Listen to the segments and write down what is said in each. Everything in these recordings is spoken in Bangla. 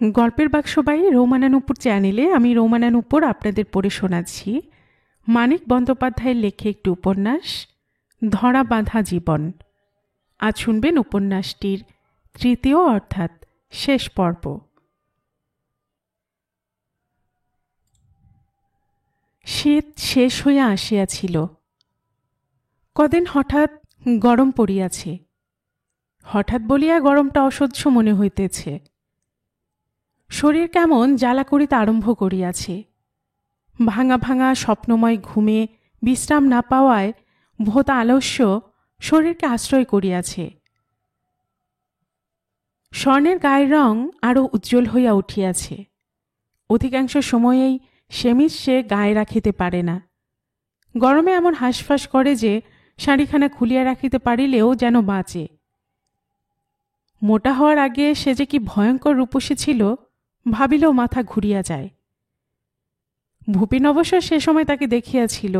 গল্পের বাক্সবাই রৌমানানুপুর চ্যানেলে আমি রৌমানানুপুর আপনাদের পড়ে শোনাচ্ছি মানিক বন্দ্যোপাধ্যায়ের লেখে একটি উপন্যাস ধরা বাঁধা জীবন। আজ শুনবেন উপন্যাসটির তৃতীয় অর্থাৎ শেষ পর্ব। শীত শেষ হইয়া আসিয়াছিল। কদিন হঠাৎ গরম পড়িয়াছে। হঠাৎ বলিয়া গরমটা অসহ্য মনে হইতেছে। শরীর কেমন জ্বালা করিতে আরম্ভ করিয়াছে। ভাঙা ভাঙা স্বপ্নময় ঘুমে বিশ্রাম না পাওয়ায় ভোত আলস্য শরীরকে আশ্রয় করিয়াছে। স্বর্ণের গায়ের রং আরও উজ্জ্বল হইয়া উঠিয়াছে। অধিকাংশ সময়েই সেমিজ সে গায়ে রাখিতে পারে না। গরমে এমন হাঁসফাঁস করে যে শাড়িখানা খুলিয়া রাখিতে পারিলেও যেন বাঁচে। মোটা হওয়ার আগে সে যে কি ভয়ঙ্কর রূপসী ছিল ভাবিলেও মাথা ঘুরিয়া যায়। ভূপিন অবশ্য সে সময় তাকে দেখিয়াছিল,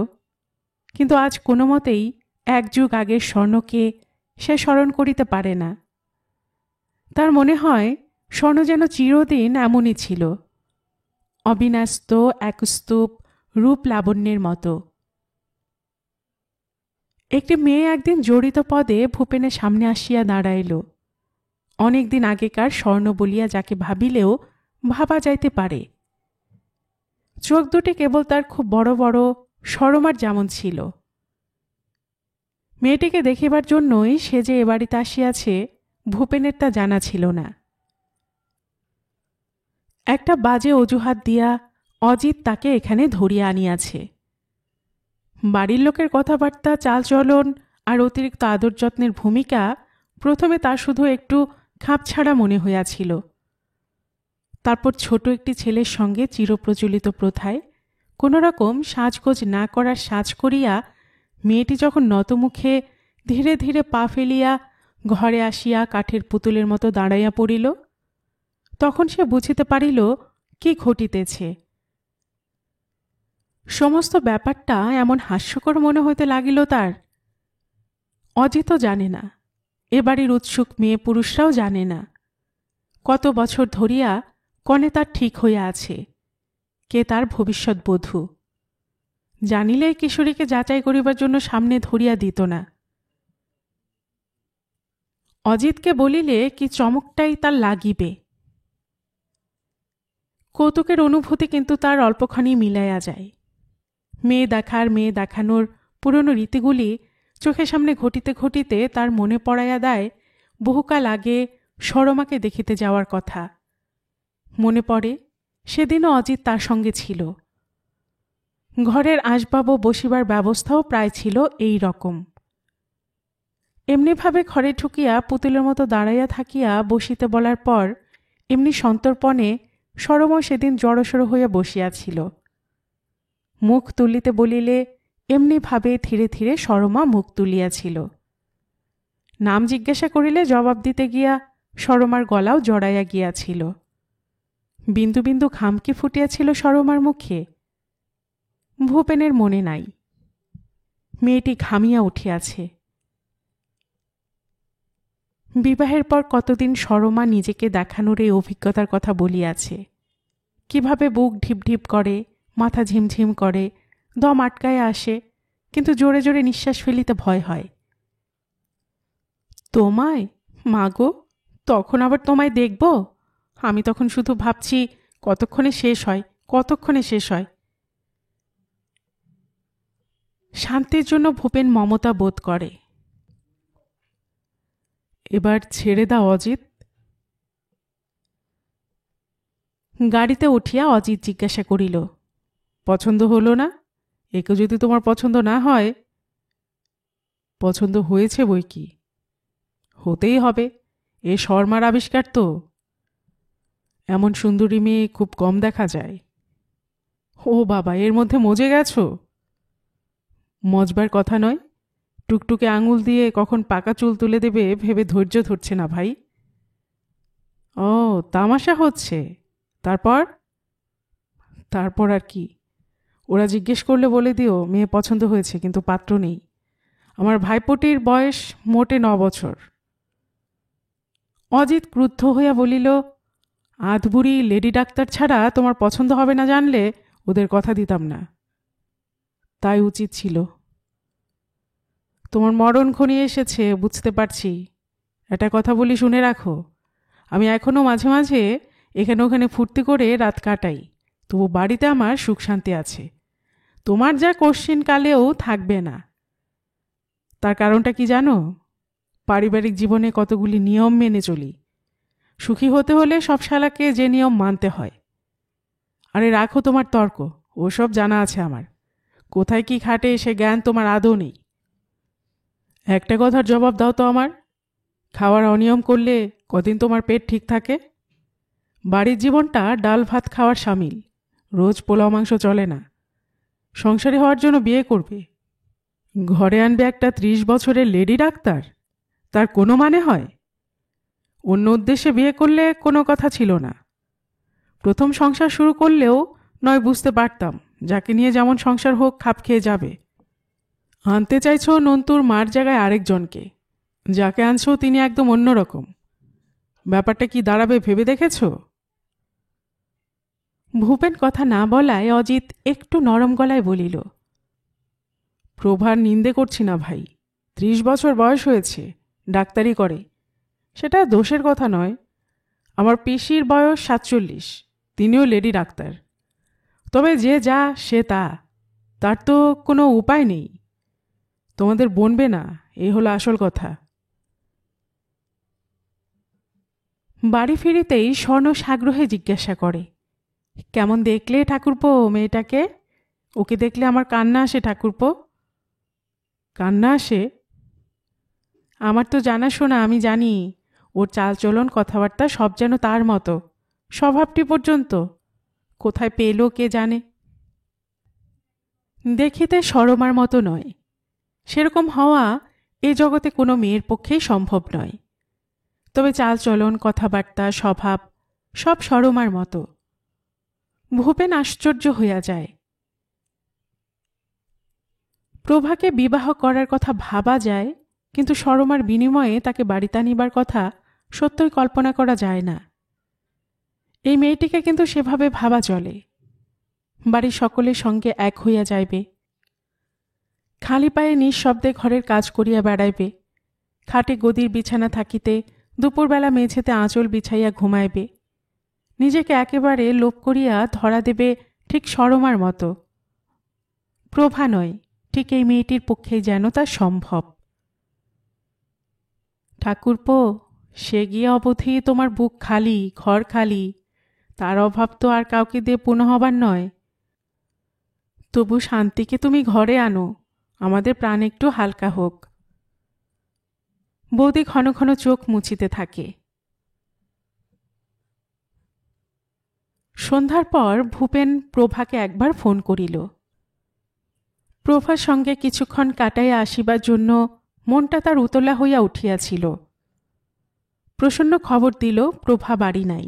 কিন্তু আজ কোনো মতেই এক যুগ আগের স্বর্ণকে সে স্মরণ করিতে পারে না। তার মনে হয় স্বর্ণ যেন চিরদিন এমনই ছিল, অবিন্যস্ত এক স্তূপ রূপ লাবণ্যের মতো। একটি মেয়ে একদিন জড়িত পদে ভূপেনের সামনে আসিয়া দাঁড়াইল। অনেকদিন আগেকার স্বর্ণ বলিয়া যাকে ভাবিলেও ভাবা যাইতে পারে। চোখ দুটি কেবল তার খুব বড় বড়, সরমার যেমন ছিল। মেয়েটিকে দেখিবার জন্যই সে যে এ বাড়িতে আসিয়াছে ভূপেনের তা জানা ছিল না। একটা বাজে অজুহাত দিয়া অজিত তাকে এখানে ধরিয়া আনিয়াছে। বাড়ির লোকের কথাবার্তা, চালচলন আর অতিরিক্ত আদর যত্নের ভূমিকা প্রথমে তার শুধু একটু খাপছাড়া মনে হইয়াছিল। তারপর ছোট একটি ছেলের সঙ্গে চিরপ্রচলিত প্রথায় কোনোরকম সাজগোজ না করার সাজ করিয়া মেয়েটি যখন নতমুখে ধীরে ধীরে পা ফেলিয়া ঘরে আসিয়া কাঠের পুতুলের মতো দাঁড়াইয়া পড়িল, তখন সে বুঝিতে পারিল কি ঘটিতেছে। সমস্ত ব্যাপারটা এমন হাস্যকর মনে হইতে লাগিল তার। অজিতও জানে না, এ বাড়ির উৎসুক মেয়ে পুরুষরাও জানে না কত বছর ধরিয়া কনে তার ঠিক হইয়া আছে, কে তার ভবিষ্যৎ বধূ। জানিলে কিশোরীকে যাচাই করিবার জন্য সামনে ধরিয়া দিত না। অজিতকে বলিলে কি চমকটাই তার লাগিবে। কৌতুকের অনুভূতি কিন্তু তার অল্পখানি মিলাইয়া যায়। মেয়ে দেখার, মেয়ে দেখানোর পুরনো রীতিগুলি চোখের সামনে ঘটিতে ঘটিতে তার মনে পড়াইয়া দেয় বহুকাল আগে সরমাকে দেখিতে যাওয়ার কথা। মনে পড়ে সেদিনও অজিত তার সঙ্গে ছিল। ঘরের আসবাব ও বসিবার ব্যবস্থাও প্রায় ছিল এই রকম। এমনিভাবে ঘরে ঢুকিয়া পুতুলের মতো দাঁড়াইয়া থাকিয়া বসিতে বলার পর এমনি সন্তর্পণে সরমা সেদিন জড়সড় হইয়া বসিয়াছিল। মুখ তুলিতে বলিলে এমনিভাবে ধীরে ধীরে সরমা মুখ তুলিয়াছিল। নাম জিজ্ঞাসা করিলে জবাব দিতে গিয়া সরমার গলাও জড়াইয়া গিয়াছিল। বিন্দু বিন্দু ঘামকি ফুটিয়াছিল সরমার মুখে। ভূপেনের মনে নাই। মেয়েটি ঘামিয়া উঠিয়াছে। বিবাহের পর কতদিন সরমা নিজেকে দেখানোর এই অভিজ্ঞতার কথা বলিয়াছে। কিভাবে বুক ঢিপ ঢিপ করে, মাথা ঝিমঝিম করে, দম আটকায় আসে, কিন্তু জোরে জোরে নিঃশ্বাস ফেলিতে ভয় হয়। তোমায় মাগো, তখন আবার তোমায় দেখব? আমি তখন শুধু ভাবছি কতক্ষণে শেষ হয়, কতক্ষণে শেষ হয়। শান্তির জন্য ভূপেন মমতা বোধ করে। এবার ছেড়ে দাও অজিত। গাড়িতে উঠিয়া অজিত জিজ্ঞাসা করিল, পছন্দ হলো না? একে যদি তোমার পছন্দ না হয়। পছন্দ হয়েছে বই কি, হতেই হবে, এ শর্মার আবিষ্কার তো। এমন সুন্দরী মেয়ে খুব কম দেখা যায়। ও বাবা, এর মধ্যে মজে গেছো? মজবার কথা নয়, টুকটুকে আঙুল দিয়ে কখন পাকা চুল তুলে দেবে ভেবে ধৈর্য ধরছে না ভাই। ও, তামাশা হচ্ছে। তারপর? তারপর আর কি, ওরা জিজ্ঞেস করলে বলে দিও মেয়ে পছন্দ হয়েছে কিন্তু পাত্র নেই। আমার ভাইপোটির বয়স মোটে 9 বছর। অজিত ক্রুদ্ধ হইয়া বলিল, আধবুড়ি লেডি ডাক্তার ছাড়া তোমার পছন্দ হবে না জানলে ওদের কথা দিতাম না। তাই উচিত ছিল। তোমার মরণ ঘনিয়ে এসেছে বুঝতে পারছি। একটা কথা বলি শুনে রাখো, আমি এখনও মাঝে মাঝে এখানে ওখানে ফুর্তি করে রাত কাটাই, তবু বাড়িতে আমার সুখ শান্তি আছে। তোমার যা কোশ্চিনকালেও থাকবে না। তার কারণটা কি জানো? পারিবারিক জীবনে কতগুলি নিয়ম মেনে চলি। সুখী হতে হলে সব শালাকে যে নিয়ম মানতে হয়। আরে রাখো তোমার তর্ক, ওসব জানা আছে আমার। কোথায় কি খাটে সে জ্ঞান তোমার আদৌ নেই। একটা কথার জবাব দাও তো আমার, খাওয়ার অনিয়ম করলে কদিন তোমার পেট ঠিক থাকে? বাড়ির জীবনটা ডাল ভাত খাওয়ার সামিল, রোজ পোলাও মাংস চলে না। সংসারী হওয়ার জন্য বিয়ে করবে, ঘরে আনবে একটা 30 বছরের লেডি ডাক্তার, তার কোনো মানে হয়? অন্য উদ্দেশ্যে বিয়ে করলে কোনো কথা ছিল না। প্রথম সংসার শুরু করলেও নয় বুঝতে পারতাম যাকে নিয়ে যেমন সংসার হোক খাপ খেয়ে যাবে। আনতে চাইছো নন্তুর মার জায়গায় আরেকজনকে, যাকে আনছো তিনি একদম অন্যরকম। ব্যাপারটা কি দাঁড়াবে ভেবে দেখেছো? ভূপেন কথা না বলায় অজিত একটু নরম গলায় বলিল, প্রভার নিন্দে করছি না ভাই, 30 বছর বয়স হয়েছে, ডাক্তারি করে, সেটা দোষের কথা নয়। আমার পিসির বয়স 47, তিনিও লেডি ডাক্তার। তবে যে যা সে তা, তার তো কোনো উপায় নেই। তোমাদের বনবে না, এই হলো আসল কথা। বাড়ি ফিরিতেই স্বর্ণ সাগ্রহে জিজ্ঞাসা করে, কেমন দেখলে ঠাকুরপো মেয়েটাকে? ওকে দেখলে আমার কান্না আসে ঠাকুরপো। কান্না আসে? আমার তো জানাশোনা, আমি জানি। ওর চালচলন কথাবার্তা সব যেন তার মতো, স্বভাবটি পর্যন্ত। কোথায় পেল কে জানে। দেখিতে সরমার মতো নয়, সেরকম হওয়া এ জগতে কোনো মেয়ের পক্ষেই সম্ভব নয়। তবে চালচলন কথাবার্তা স্বভাব সব সরমার মতো। ভূপেন আশ্চর্য হইয়া যায়। প্রভাকে বিবাহ করার কথা ভাবা যায়, কিন্তু সরমার বিনিময়ে তাকে বাড়িতে আনিবার কথা সত্যই কল্পনা করা যায় না। এই মেয়েটিকে কিন্তু সেভাবে ভাবা চলে। বাড়ির সকলের সঙ্গে এক হইয়া যাইবে, খালি পায়ে নিঃশব্দে ঘরের কাজ করিয়া বেড়াইবে, খাটে গদির বিছানা থাকিতে দুপুরবেলা মেঝেতে আঁচল বিছাইয়া ঘুমাইবে, নিজেকে একেবারে লোপ করিয়া ধরা দেবে ঠিক সরমার মতো। প্রভা নয়, ঠিক এই মেয়েটির পক্ষেই যেন তা সম্ভব। ঠাকুরপো, সে গিয়ে অবধি তোমার বুক খালি, ঘর খালি, তার অভাব তো আর কাউকে দিয়ে পূর্ণ হবার নয়। তবু শান্তিকে তুমি ঘরে আনো, আমাদের প্রাণ একটু হালকা হোক। বৌদি ঘন ঘন চোখ মুছিতে থাকে। সন্ধ্যার পর ভূপেন প্রভাকে একবার ফোন করিল। প্রভার সঙ্গে কিছুক্ষণ কাটাইয়া আসিবার জন্য মনটা তার উতলা হইয়া উঠিয়াছিল। প্রসন্ন খবর দিল প্রভা বাড়ি নাই,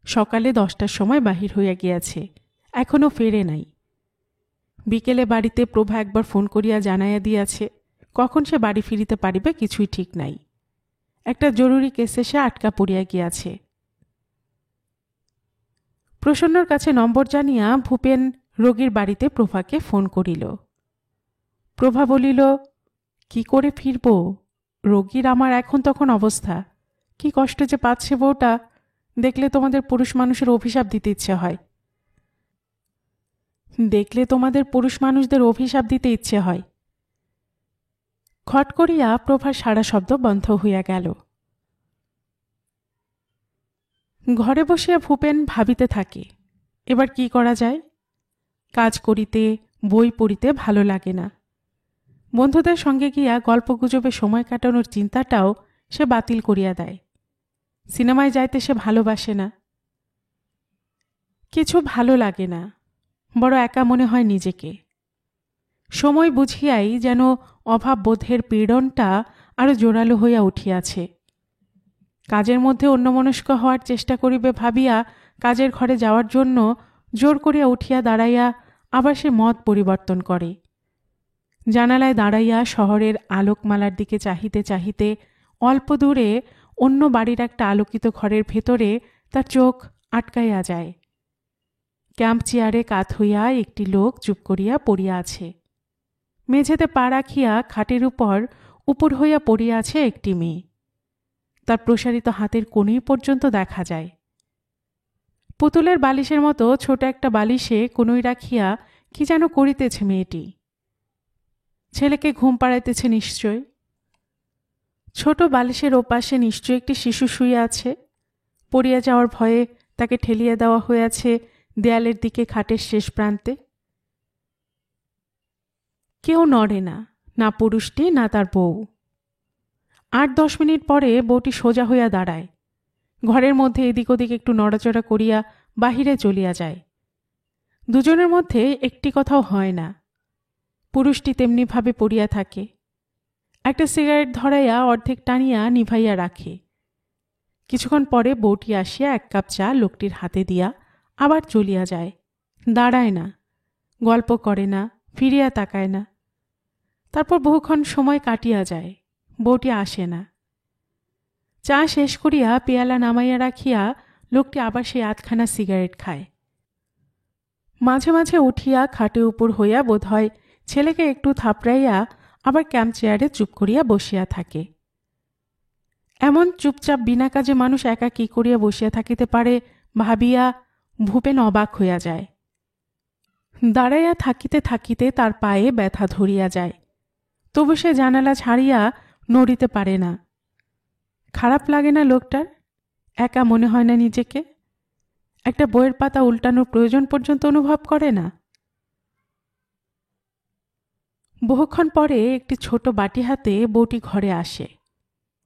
সকালে 10টার সময় বাহির হইয়া গিয়াছে, এখনও ফেরে নাই। বিকেলে বাড়িতে প্রভা একবার ফোন করিয়া জানাইয়া দিয়াছে কখন সে বাড়ি ফিরিতে পারিবে কিছুই ঠিক নাই। একটা জরুরি কেসে সে আটকা পড়িয়া গিয়াছে। প্রসন্নর কাছে নম্বর জানিয়া ভূপেন রোগীর বাড়িতে প্রভাকে ফোন করিল। প্রভা বলিল, কি করে ফিরব? রোগীর আমার এখন তখন অবস্থা, কি কষ্ট যে পাচ্ছে বউটা, দেখলে তোমাদের পুরুষ মানুষের অভিশাপ দিতে ইচ্ছে হয়। দেখলে তোমাদের পুরুষ মানুষদের অভিশাপ দিতে ইচ্ছে হয়। খট করিয়া প্রভার সারা শব্দ বন্ধ হইয়া গেল। ঘরে বসিয়া ভূপেন ভাবিতে থাকে, এবার কি করা যায়। কাজ করিতে বই পড়িতে ভালো লাগে না। বন্ধুদের সঙ্গে গিয়া গল্পগুজবে সময় কাটানোর চিন্তাটাও সে বাতিল করিয়া দেয়। সিনেমায় যাইতে সে ভালোবাসে না। কিছু ভালো লাগে না, বড় একা মনে হয় নিজেকে। সময় বুঝিয়াই যেন অভাববোধের পীড়নটা আরো জোরালো হইয়া উঠিয়াছে। কাজের মধ্যে অন্যমনস্ক হওয়ার চেষ্টা করিবে ভাবিয়া কাজের ঘরে যাওয়ার জন্য জোর করিয়া উঠিয়া দাঁড়াইয়া আবার সে মত পরিবর্তন করে। জানালায় দাঁড়াইয়া শহরের আলোকমালার দিকে চাহিতে চাহিতে অল্প দূরে অন্য বাড়ির একটা আলোকিত ঘরের ভেতরে তার চোখ আটকাইয়া যায়। ক্যাম্প চেয়ারে কাত হইয়া একটি লোক চুপ করিয়া পড়িয়া আছে। মেঝেতে পা রাখিয়া খাটের উপর উপর হইয়া পড়িয়া আছে একটি মেয়ে। তার প্রসারিত হাতের কোণী পর্যন্ত দেখা যায়। পুতুলের বালিশের মতো ছোট একটা বালিশে কোণই রাখিয়া কি যেন করিতেছে মেয়েটি। ছেলেকে ঘুম পাড়াইতেছে নিশ্চয়। ছোট বালিশের ওপাশে নিশ্চয় একটি শিশু শুয়ে আছে। পড়িয়া যাওয়ার ভয়ে তাকে ঠেলিয়া দেওয়া হইয়াছে দেয়ালের দিকে খাটের শেষ প্রান্তে। কেউ নড়ে না, না পুরুষটি না তার বউ। 8-10 মিনিট পরে বউটি সোজা হইয়া দাঁড়ায়। ঘরের মধ্যে এদিক ওদিক একটু নড়াচড়া করিয়া বাহিরে চলিয়া যায়। দুজনের মধ্যে একটি কথাও হয় না। পুরুষটি তেমনিভাবে পড়িয়া থাকে। একটা সিগারেট ধরাইয়া অর্ধেক টানিয়া নিভাইয়া রাখে। কিছুক্ষণ পরে বউটি আসিয়া 1 কাপ চা লোকটির হাতে দিয়া আবার চলিয়া যায়। দাঁড়ায় না, গল্প করে না, ফিরিয়া তাকায় না। তারপর বহুক্ষণ সময় কাটিয়া যায়, বউটি আসে না। চা শেষ করিয়া পেয়ালা নামাইয়া রাখিয়া লোকটি আবার সেই 8খানা সিগারেট খায়। মাঝে মাঝে উঠিয়া খাটে উপর হইয়া বোধহয় ছেলেকে একটু থাপড়াইয়া আবার ক্যাম্প চেয়ারে চুপ করিয়া বসিয়া থাকে। এমন চুপচাপ বিনা কাজে মানুষ একা কি করিয়া বসিয়া থাকিতে পারে ভাবিয়া ভূপেন অবাক হইয়া যায়। দাঁড়াইয়া থাকিতে থাকিতে তার পায়ে ব্যথা ধরিয়া যায়। তবু সে জানালা ছাড়িয়া নড়িতে পারে না। খারাপ লাগে না লোকটার? একা মনে হয় না নিজেকে? একটা বইয়ের পাতা উল্টানোর প্রয়োজন পর্যন্ত অনুভব করে না? বহুক্ষণ পরে একটি ছোট বাটি হাতে বউটি ঘরে আসে।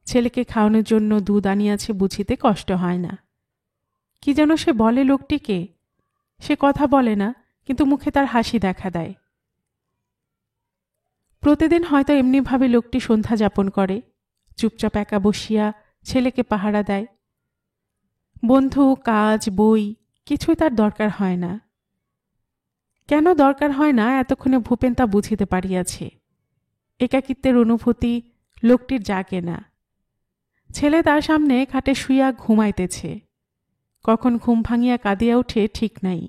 ছেলেকে খাওয়ানোর জন্য দুধ আনিয়াছে বুঝিতে কষ্ট হয় না। কি যেন সে বলে লোকটিকে। সে কথা বলে না, কিন্তু মুখে তার হাসি দেখা দেয়। প্রতিদিন হয়তো এমনিভাবে লোকটি সন্ধ্যা যাপন করে, চুপচাপ একা বসিয়া ছেলেকে পাহারা দেয়। বন্ধু, কাজ, বই কিছুই তার দরকার হয় না। কেন দরকার হয় না এতক্ষণে ভূপেন তা বুঝিতে পারিয়াছে। একাকিত্বের অনুভূতি লোকটির জাগে না। ছেলে তার সামনে খাটে শুইয়া ঘুমাইতেছে। কখন ঘুম ভাঙিয়া কাঁদিয়া উঠে ঠিক নাই।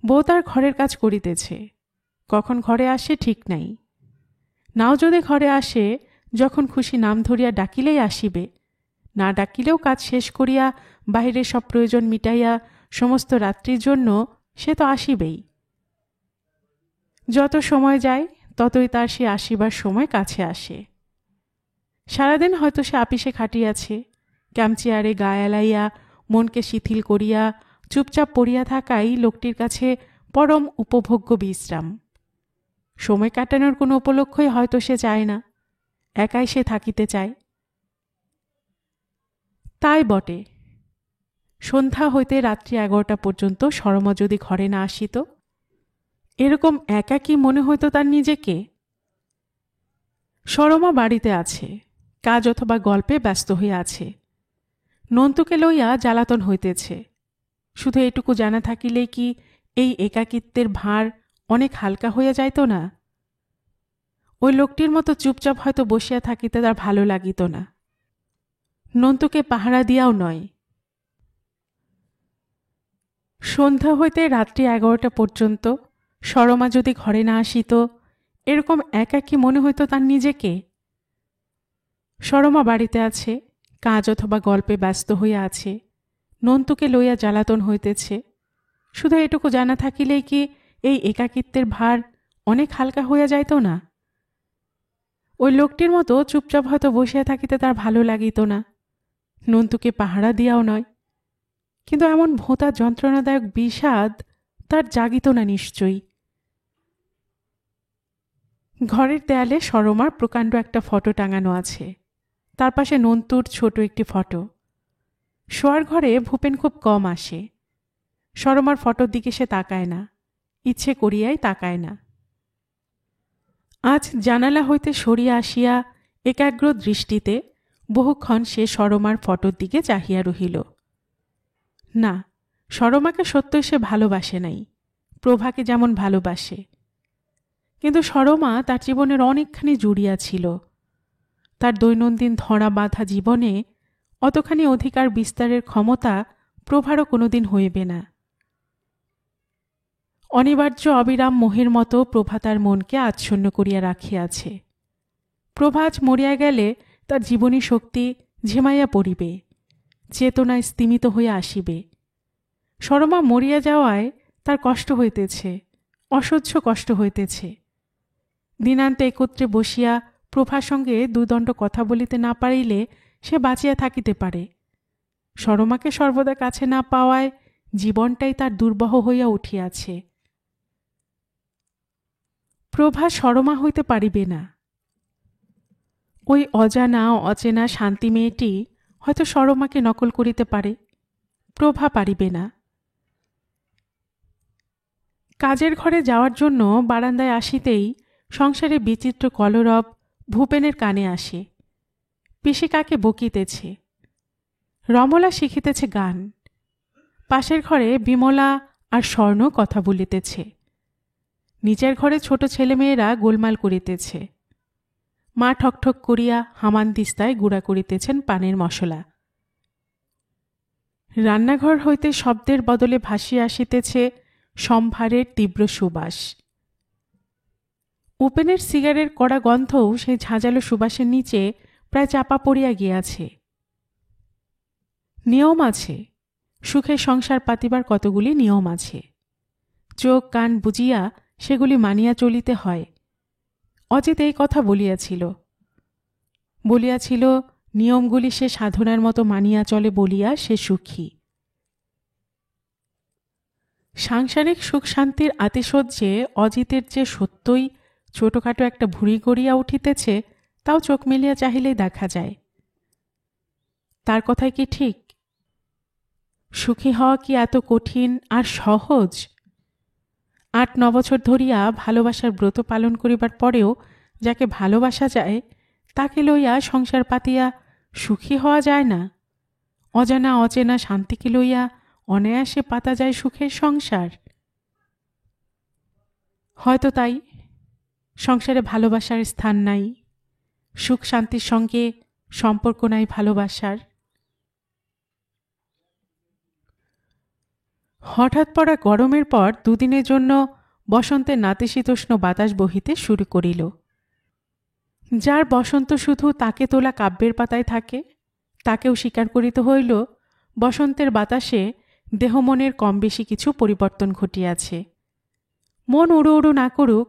বউ তার ঘরের কাজ করিতেছে। কখন ঘরে আসে ঠিক নাই। নাও যদি ঘরে আসে, যখন খুশি নাম ধরিয়া ডাকিলেই আসিবে। না ডাকিলেও কাজ শেষ করিয়া বাহিরের সব প্রয়োজন মিটাইয়া সমস্ত রাত্রির জন্য সে তো আসিবেই। যত সময় যায় ততই তার সে আসিবার সময় কাছে আসে। সারাদিন হয়তো সে আপিসে খাটিয়াছে, ক্যাম্প চেয়ারে গা এলাইয়া মনকে শিথিল করিয়া চুপচাপ পড়িয়া থাকাই লোকটির কাছে পরম উপভোগ্য বিশ্রাম। সময় কাটানোর কোনো উপলক্ষই হয়তো সে চায় না, একাই সে থাকিতে চায়। তাই বটে, সন্ধ্যা হইতে রাত্রি 11টা পর্যন্ত সরমা যদি ঘরে না আসিত, এরকম একাকী মনে হইত তার নিজেকে। সরমা বাড়িতে আছে, কাজ অথবা গল্পে ব্যস্ত হইয়া আছে। নন্তুকে লইয়া জ্বালাতন হইতেছে। শুধু এটুকু জানা থাকিলেই কি এই একাকিত্বের ভার অনেক হালকা হইয়া যাইত না? ওই লোকটির মতো চুপচাপ হয়তো বসিয়া থাকিতে তার ভালো লাগিত না। নন্তুকে পাহারা দিয়াও নয়। সন্ধ্যা হইতে রাত্রি 11টা পর্যন্ত সরমা যদি ঘরে না আসিত, এরকম একাকী মনে হইত তার নিজেকে। সরমা বাড়িতে আছে, কাজ অথবা গল্পে ব্যস্ত হইয়া আছে। নন্তুকে লইয়া জ্বালাতন হইতেছে। শুধু এটুকু জানা থাকিলেই কি এই একাকিত্বের ভার অনেক হালকা হইয়া যাইত না? ওই লোকটির মতো চুপচাপ হয়তো বসিয়া থাকিতে তার ভালো লাগিত না। নন্তুকে পাহারা দিয়াও নয়। কিন্তু এমন ভোঁতা যন্ত্রণাদায়ক বিষাদ তার জাগিত না নিশ্চয়ই। ঘরের দেয়ালে সরমার প্রকাণ্ড একটা ফটো টাঙানো আছে। তার পাশে নন্তুর ছোট একটি ফটো। শোয়ার ঘরে ভূপেন খুব কম আসে। সরমার ফটোর দিকে সে তাকায় না, ইচ্ছে করিয়াই তাকায় না। আজ জানালা হইতে সরিয়া আসিয়া একাগ্র দৃষ্টিতে বহুক্ষণ সে সরমার ফটোর দিকে চাহিয়া রহিল। না, সরমাকে সত্যই সে ভালোবাসে নাই, প্রভাকে যেমন ভালোবাসে। কিন্তু সরমা তার জীবনের অনেকখানি জুড়িয়া ছিল। তার দৈনন্দিন ধরা বাঁধা জীবনে অতখানি অধিকার বিস্তারের ক্ষমতা প্রভারও কোনোদিন হইবে না। অনিবার্য অবিরাম মোহের মতো প্রভা তার মনকে আচ্ছন্ন করিয়া রাখিয়াছে। প্রভা আজ মরিয়া গেলে তার জীবনী শক্তি ঝিমাইয়া পড়িবে, চেতনায় স্তিমিত হইয়া আসিবে। সরমা মরিয়া যাওয়ায় তার কষ্ট হইতেছে, অসহ্য কষ্ট হইতেছে। দিনান্তে একত্রে বসিয়া প্রভার সঙ্গে দুদণ্ড কথা বলিতে না পারিলে সে বাঁচিয়া থাকিতে পারে। সরমাকে সর্বদা কাছে না পাওয়ায় জীবনটাই তার দুর্বহ হইয়া উঠিয়াছে। প্রভা সরমা হইতে পারিবে না। ওই অজানা অচেনা শান্তি মেয়েটি হয়তো সরমাকে নকল করিতে পারে, প্রভা পারিবে না। কাজের ঘরে যাওয়ার জন্য বারান্দায় আসিতেই সংসারে বিচিত্র কলরব ভূপেনের কানে আসে। পিসিকাকে বকিতেছে, রমলা শিখিতেছে গান। পাশের ঘরে বিমলা আর স্বর্ণ কথা বলিতেছে। নিচের ঘরে ছোট ছেলেমেয়েরা গোলমাল করিতেছে। মা ঠকঠক করিয়া হামানদিস্তায় গুঁড়া করিতেছেন পানের মশলা। রান্নাঘর হইতে শব্দের বদলে ভাসিয়া আসিতেছে সম্ভারের তীব্র সুবাস। উপেনের সিগারের কড়া গন্ধও সেই ঝাঁঝালো সুবাসের নিচে প্রায় চাপা পড়িয়া গিয়াছে। নিয়ম আছে, সুখে সংসার পাতিবার কতগুলি নিয়ম আছে। চোখ কান বুজিয়া সেগুলি মানিয়া চলিতে হয়। অজিত এই কথা বলিয়াছিল নিয়মগুলি সে সাধনার মতো মানিয়া চলে বলিয়া সে সুখী। সাংসারিক সুখ শান্তির আতিশয্যে অজিতের যে সত্যই ছোটখাটো একটা ভুঁড়ি গড়িয়া উঠিতেছে তাও চোখ মেলিয়া চাহিলেই দেখা যায়। তার কথাই কি ঠিক? সুখী হওয়া কি এত কঠিন আর সহজ? ৮-৯ বছর ধরিয়া ভালোবাসার ব্রত পালন করিবার পরেও যাকে ভালোবাসা যায় তাকে লইয়া সংসার পাতিয়া সুখী হওয়া যায় না। অজানা অচেনা শান্তিকে লইয়া অনায়াসে পাতা যায় সুখের সংসার। হয়তো তাই সংসারে ভালোবাসার স্থান নাই, সুখ শান্তির সঙ্গে সম্পর্ক নাই ভালোবাসার। হঠাৎ পড়া গরমের পর দুদিনের জন্য বসন্তের নাতিশীতোষ্ণ বাতাস বহিতে শুরু করিল। যার বসন্ত শুধু তাকে তোলা কাব্যের পাতায় থাকে তাকেও স্বীকার করিতে হইল বসন্তের বাতাসে দেহমনের কম বেশি কিছু পরিবর্তন ঘটিয়াছে। মন উড়ু উড়ু না করুক,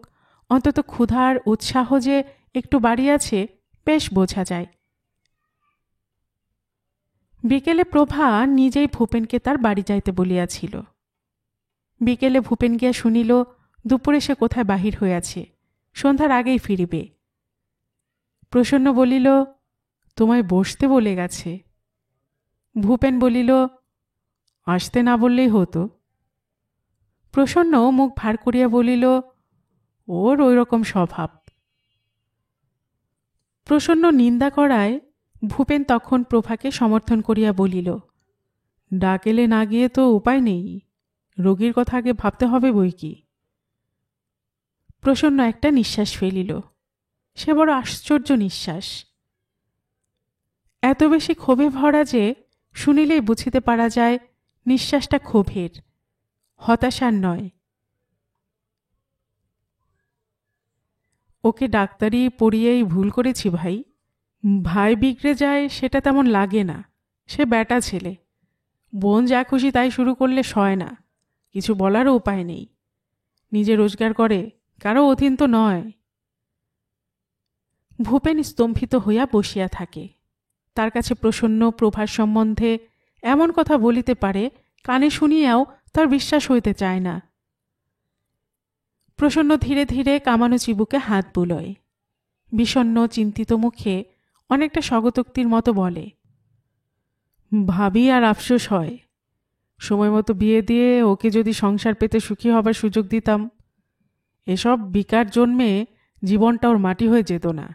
অন্তত ক্ষুধার উৎসাহ যে একটু বাড়িয়াছে বেশ বোঝা যায়। বিকেলে প্রভা নিজেই ভূপেনকে তার বাড়ি যাইতে বলিয়াছিল। বিকেলে ভূপেন গিয়া শুনিল দুপুরে সে কোথায় বাহির হইয়াছে, সন্ধ্যার আগেই ফিরিবে। প্রসন্ন বলিল, তোমায় বসতে বলে গেছে। ভূপেন বলিল, আসতে না বললেই হতো। প্রসন্ন মুখ ভার করিয়া বলিল, ওর ওই রকম স্বভাব। প্রসন্ন নিন্দা করায় ভূপেন তখন প্রভাকে সমর্থন করিয়া বলিল, ডাকেলে না গিয়ে তো উপায় নেই, রোগীর কথা আগে ভাবতে হবে বই কি। প্রসন্ন একটা নিঃশ্বাস ফেলিল। সে বড় আশ্চর্য নিঃশ্বাস, এত বেশি ক্ষোভে ভরা যে শুনিলেই বুঝিতে পারা যায় নিঃশ্বাসটা ক্ষোভের, হতাশার নয়। ওকে ডাক্তারি পড়িয়েই ভুল করেছি ভাই। ভাই বিগড়ে যায় সেটা তেমন লাগে না, সে ব্যাটা ছেলে। বোন যা খুশি তাই শুরু করলে সয় না, কিছু বলারও উপায় নেই। নিজে রোজগার করে, কারো অধীন তো নয়। ভূপেন স্তম্ভিত হইয়া বসিয়া থাকে। তার কাছে প্রসন্ন প্রভার সম্বন্ধে এমন কথা বলিতে পারে কানে শুনিয়াও তার বিশ্বাস হইতে চায় না। প্রসন্ন ধীরে ধীরে কামানো চিবুকে হাত বুলোয়। বিষণ্ণ চিন্তিত মুখে অনেকটা স্বগতোক্তির মতো বলে, ভাবি আর আফসোস হয়, সময় মতো বিয়ে দিয়ে ওকে যদি সংসার পেতে সুখী হবার সুযোগ দিতাম, এসব বিকার জন্মে জীবনটা ওর মাটি হয়ে যেত না।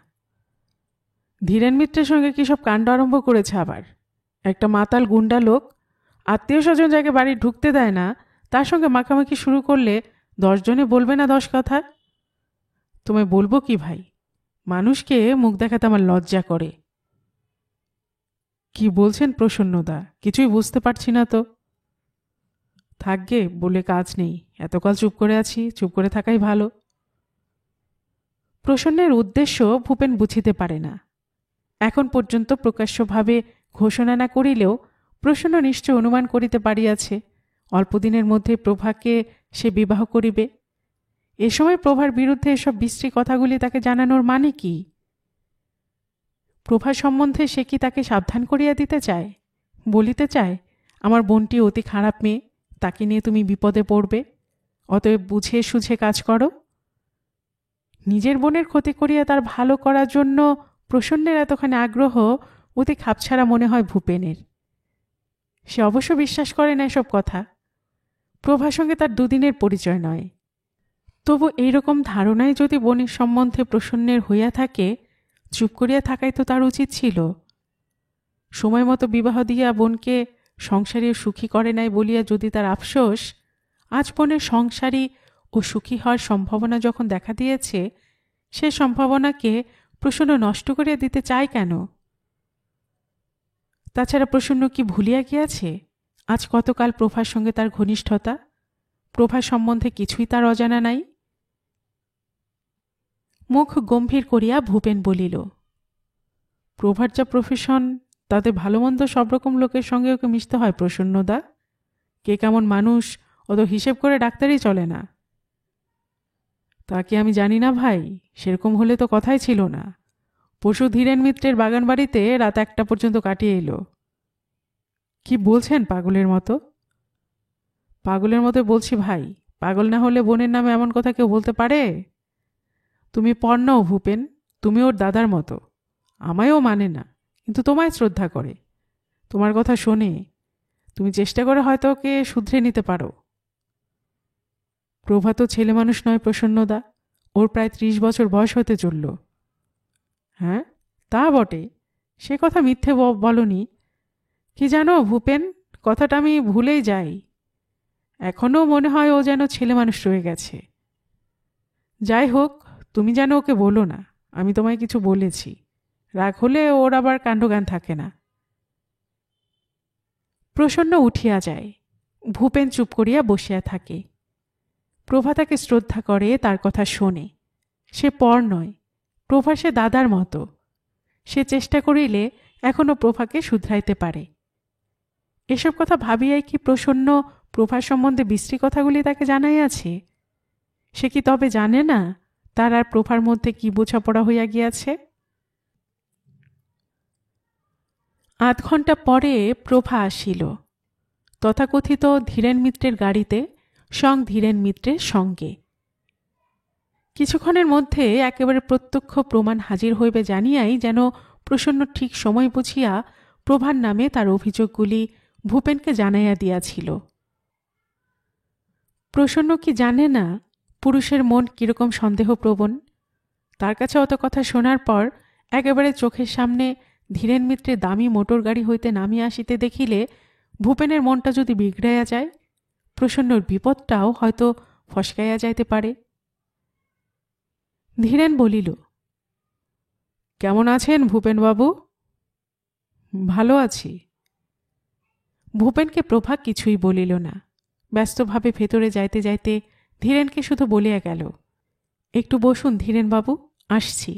ধীরেন মিত্রের সঙ্গে কী সব কাণ্ড আরম্ভ করেছে আবার। একটা মাতাল গুন্ডা লোক, আত্মীয় স্বজন যাকে বাড়ি ঢুকতে দেয় না তার সঙ্গে মাখামাখি শুরু করলে 10 জনে বলবে না 10 কথা? তোমায় বলবো কি ভাই, মানুষকে মুখ দেখাতে আমার লজ্জা করে। কি বলছেন প্রসন্নদা? কিছুই বুঝতে পারছি না তো। থাকগে, বলে কাজ নেই। এতকাল চুপ করে আছি, চুপ করে থাকাই ভালো। প্রসন্নের উদ্দেশ্য ভূপেন বুঝিতে পারে না। এখন পর্যন্ত প্রকাশ্যভাবে ঘোষণা না করিলেও প্রসন্ন নিশ্চয় অনুমান করিতে পারিয়াছে অল্পদিনের মধ্যে প্রভাকে সে বিবাহ করিবে। এ সময় প্রভার বিরুদ্ধে এসব বিশ্রী কথাগুলি তাকে জানানোর মানে কি? প্রভা সম্বন্ধে সে কি তাকে সাবধান করিয়া দিতে চায়? বলিতে চায়, আমার বোনটি অতি খারাপ মেয়ে, তাকে নিয়ে তুমি বিপদে পড়বে, অতএব বুঝিয়ে সুঝে কাজ করো। নিজের বোনের ক্ষতি করিয়া তার ভালো করার জন্য প্রসন্নের এতখানি আগ্রহ অতি খাপছাড়া মনে হয় ভূপেনের। সে অবশ্য বিশ্বাস করে না এসব কথা। প্রভার সঙ্গে তার দুদিনের পরিচয় নয়। তবু এইরকম ধারণায় যদি বোনের সম্বন্ধে প্রসন্নের হইয়া থাকে, চুপ করিয়া থাকাই তো তার উচিত ছিল। সময় মতো বিবাহ দিয়া বোনকে সংসারী ও সুখী করে নাই বলিয়া যদি তার আফসোস, আজ বোনের সংসারী ও সুখী হওয়ার সম্ভাবনা যখন দেখা দিয়েছে, সে সম্ভাবনাকে প্রসন্ন নষ্ট করিয়া দিতে চায় কেন? তাছাড়া প্রসন্ন কি ভুলিয়া গিয়াছে আজ কতকাল প্রভার সঙ্গে তার ঘনিষ্ঠতা? প্রভার সম্বন্ধে কিছুই তার অজানা নাই। মুখ গম্ভীর করিয়া ভূপেন বলিল, প্রভার যা প্রফেশন, তাতে ভালো মন্দ সব রকম লোকের সঙ্গে ওকে মিশতে হয় প্রসন্নদা। কে কেমন মানুষ অত হিসেব করে ডাক্তারই চলে না। তা কি আমি জানি না ভাই? সেরকম হলে তো কথাই ছিল না। পরশু ধীরেন মিত্রের বাগান বাড়িতে রাত 1টা পর্যন্ত কাটিয়ে এলো। কি বলছেন পাগলের মতো? পাগলের মতো বলছি ভাই। পাগল না হলে বোনের নামে এমন কথা কেউ বলতে পারে? তুমি পর নও ভূপেন, তুমি ওর দাদার মতো। আমায়ও মানে না, কিন্তু তোমায় শ্রদ্ধা করে, তোমার কথা শোনে। তুমি চেষ্টা করে হয়তো ওকে শুধরে নিতে পারো। প্রভা তো ছেলে মানুষ নয় প্রসন্নদা, ওর প্রায় 30 বছর বয়স হতে চলল। হ্যাঁ, তা বটে, সে কথা মিথ্যে বলনি। কি জানো ভূপেন, কথাটা আমি ভুলেই যাই। এখনও মনে হয় ও যেন ছেলে মানুষ রয়ে গেছে। যাই হোক, তুমি যেন ওকে বলো না আমি তোমায় কিছু বলেছি। রাগ হলে ওর আবার কাণ্ডজ্ঞান থাকে না। প্রসন্ন উঠিয়া যায়। ভূপেন চুপ করিয়া বসিয়া থাকে। প্রভা তাকে শ্রদ্ধা করে, তার কথা শোনে। সে পর নয়, প্রভা সে দাদার মতো। সে চেষ্টা করিলে এখনো প্রভাকে শুধরাইতে পারে। এসব কথা ভাবিয়াই কি প্রসন্ন প্রভার সম্বন্ধে বিশ্রী কথাগুলি তাকে জানাইয়াছে? সে কি তবে জানে না তার আর প্রভার মধ্যে কি বোঝাপড়া হইয়া গিয়াছে? 8 ঘণ্টা পরে প্রভা আসিল, তথাকথিত ধীরেন মিত্রের গাড়িতে, ধীরেন মিত্রের সঙ্গে। কিছুক্ষণের মধ্যে একেবারে প্রত্যক্ষ প্রমাণ হাজির হইবে জানিয়াই যেন প্রসন্ন ঠিক সময় বুঝিয়া প্রভার নামে তার অভিযোগগুলি ভূপেনকে জানাইয়া দিয়াছিল। প্রসন্ন কি জানে না পুরুষের মন কিরকম সন্দেহপ্রবণ? তার কাছে অত কথা শোনার পর একেবারে চোখের সামনে ধীরেন মিত্রের দামি মোটর গাড়ি হইতে নামিয়া আসিতে দেখিলে ভূপেনের মনটা যদি বিগড়াইয়া যায়, প্রসন্নর বিপদটাও হয়তো ফসকাইয়া যাইতে পারে। ধীরেন বলিল, কেমন আছেন ভূপেনবাবু? ভালো আছি। ভূপেনকে প্রভা কিছুই বলিল না। ব্যস্তভাবে ভেতরে যাইতে যাইতে ধীরেনকে শুধু বলিয়া গেল, একটু বসুন ধীরেনবাবু, আসছি।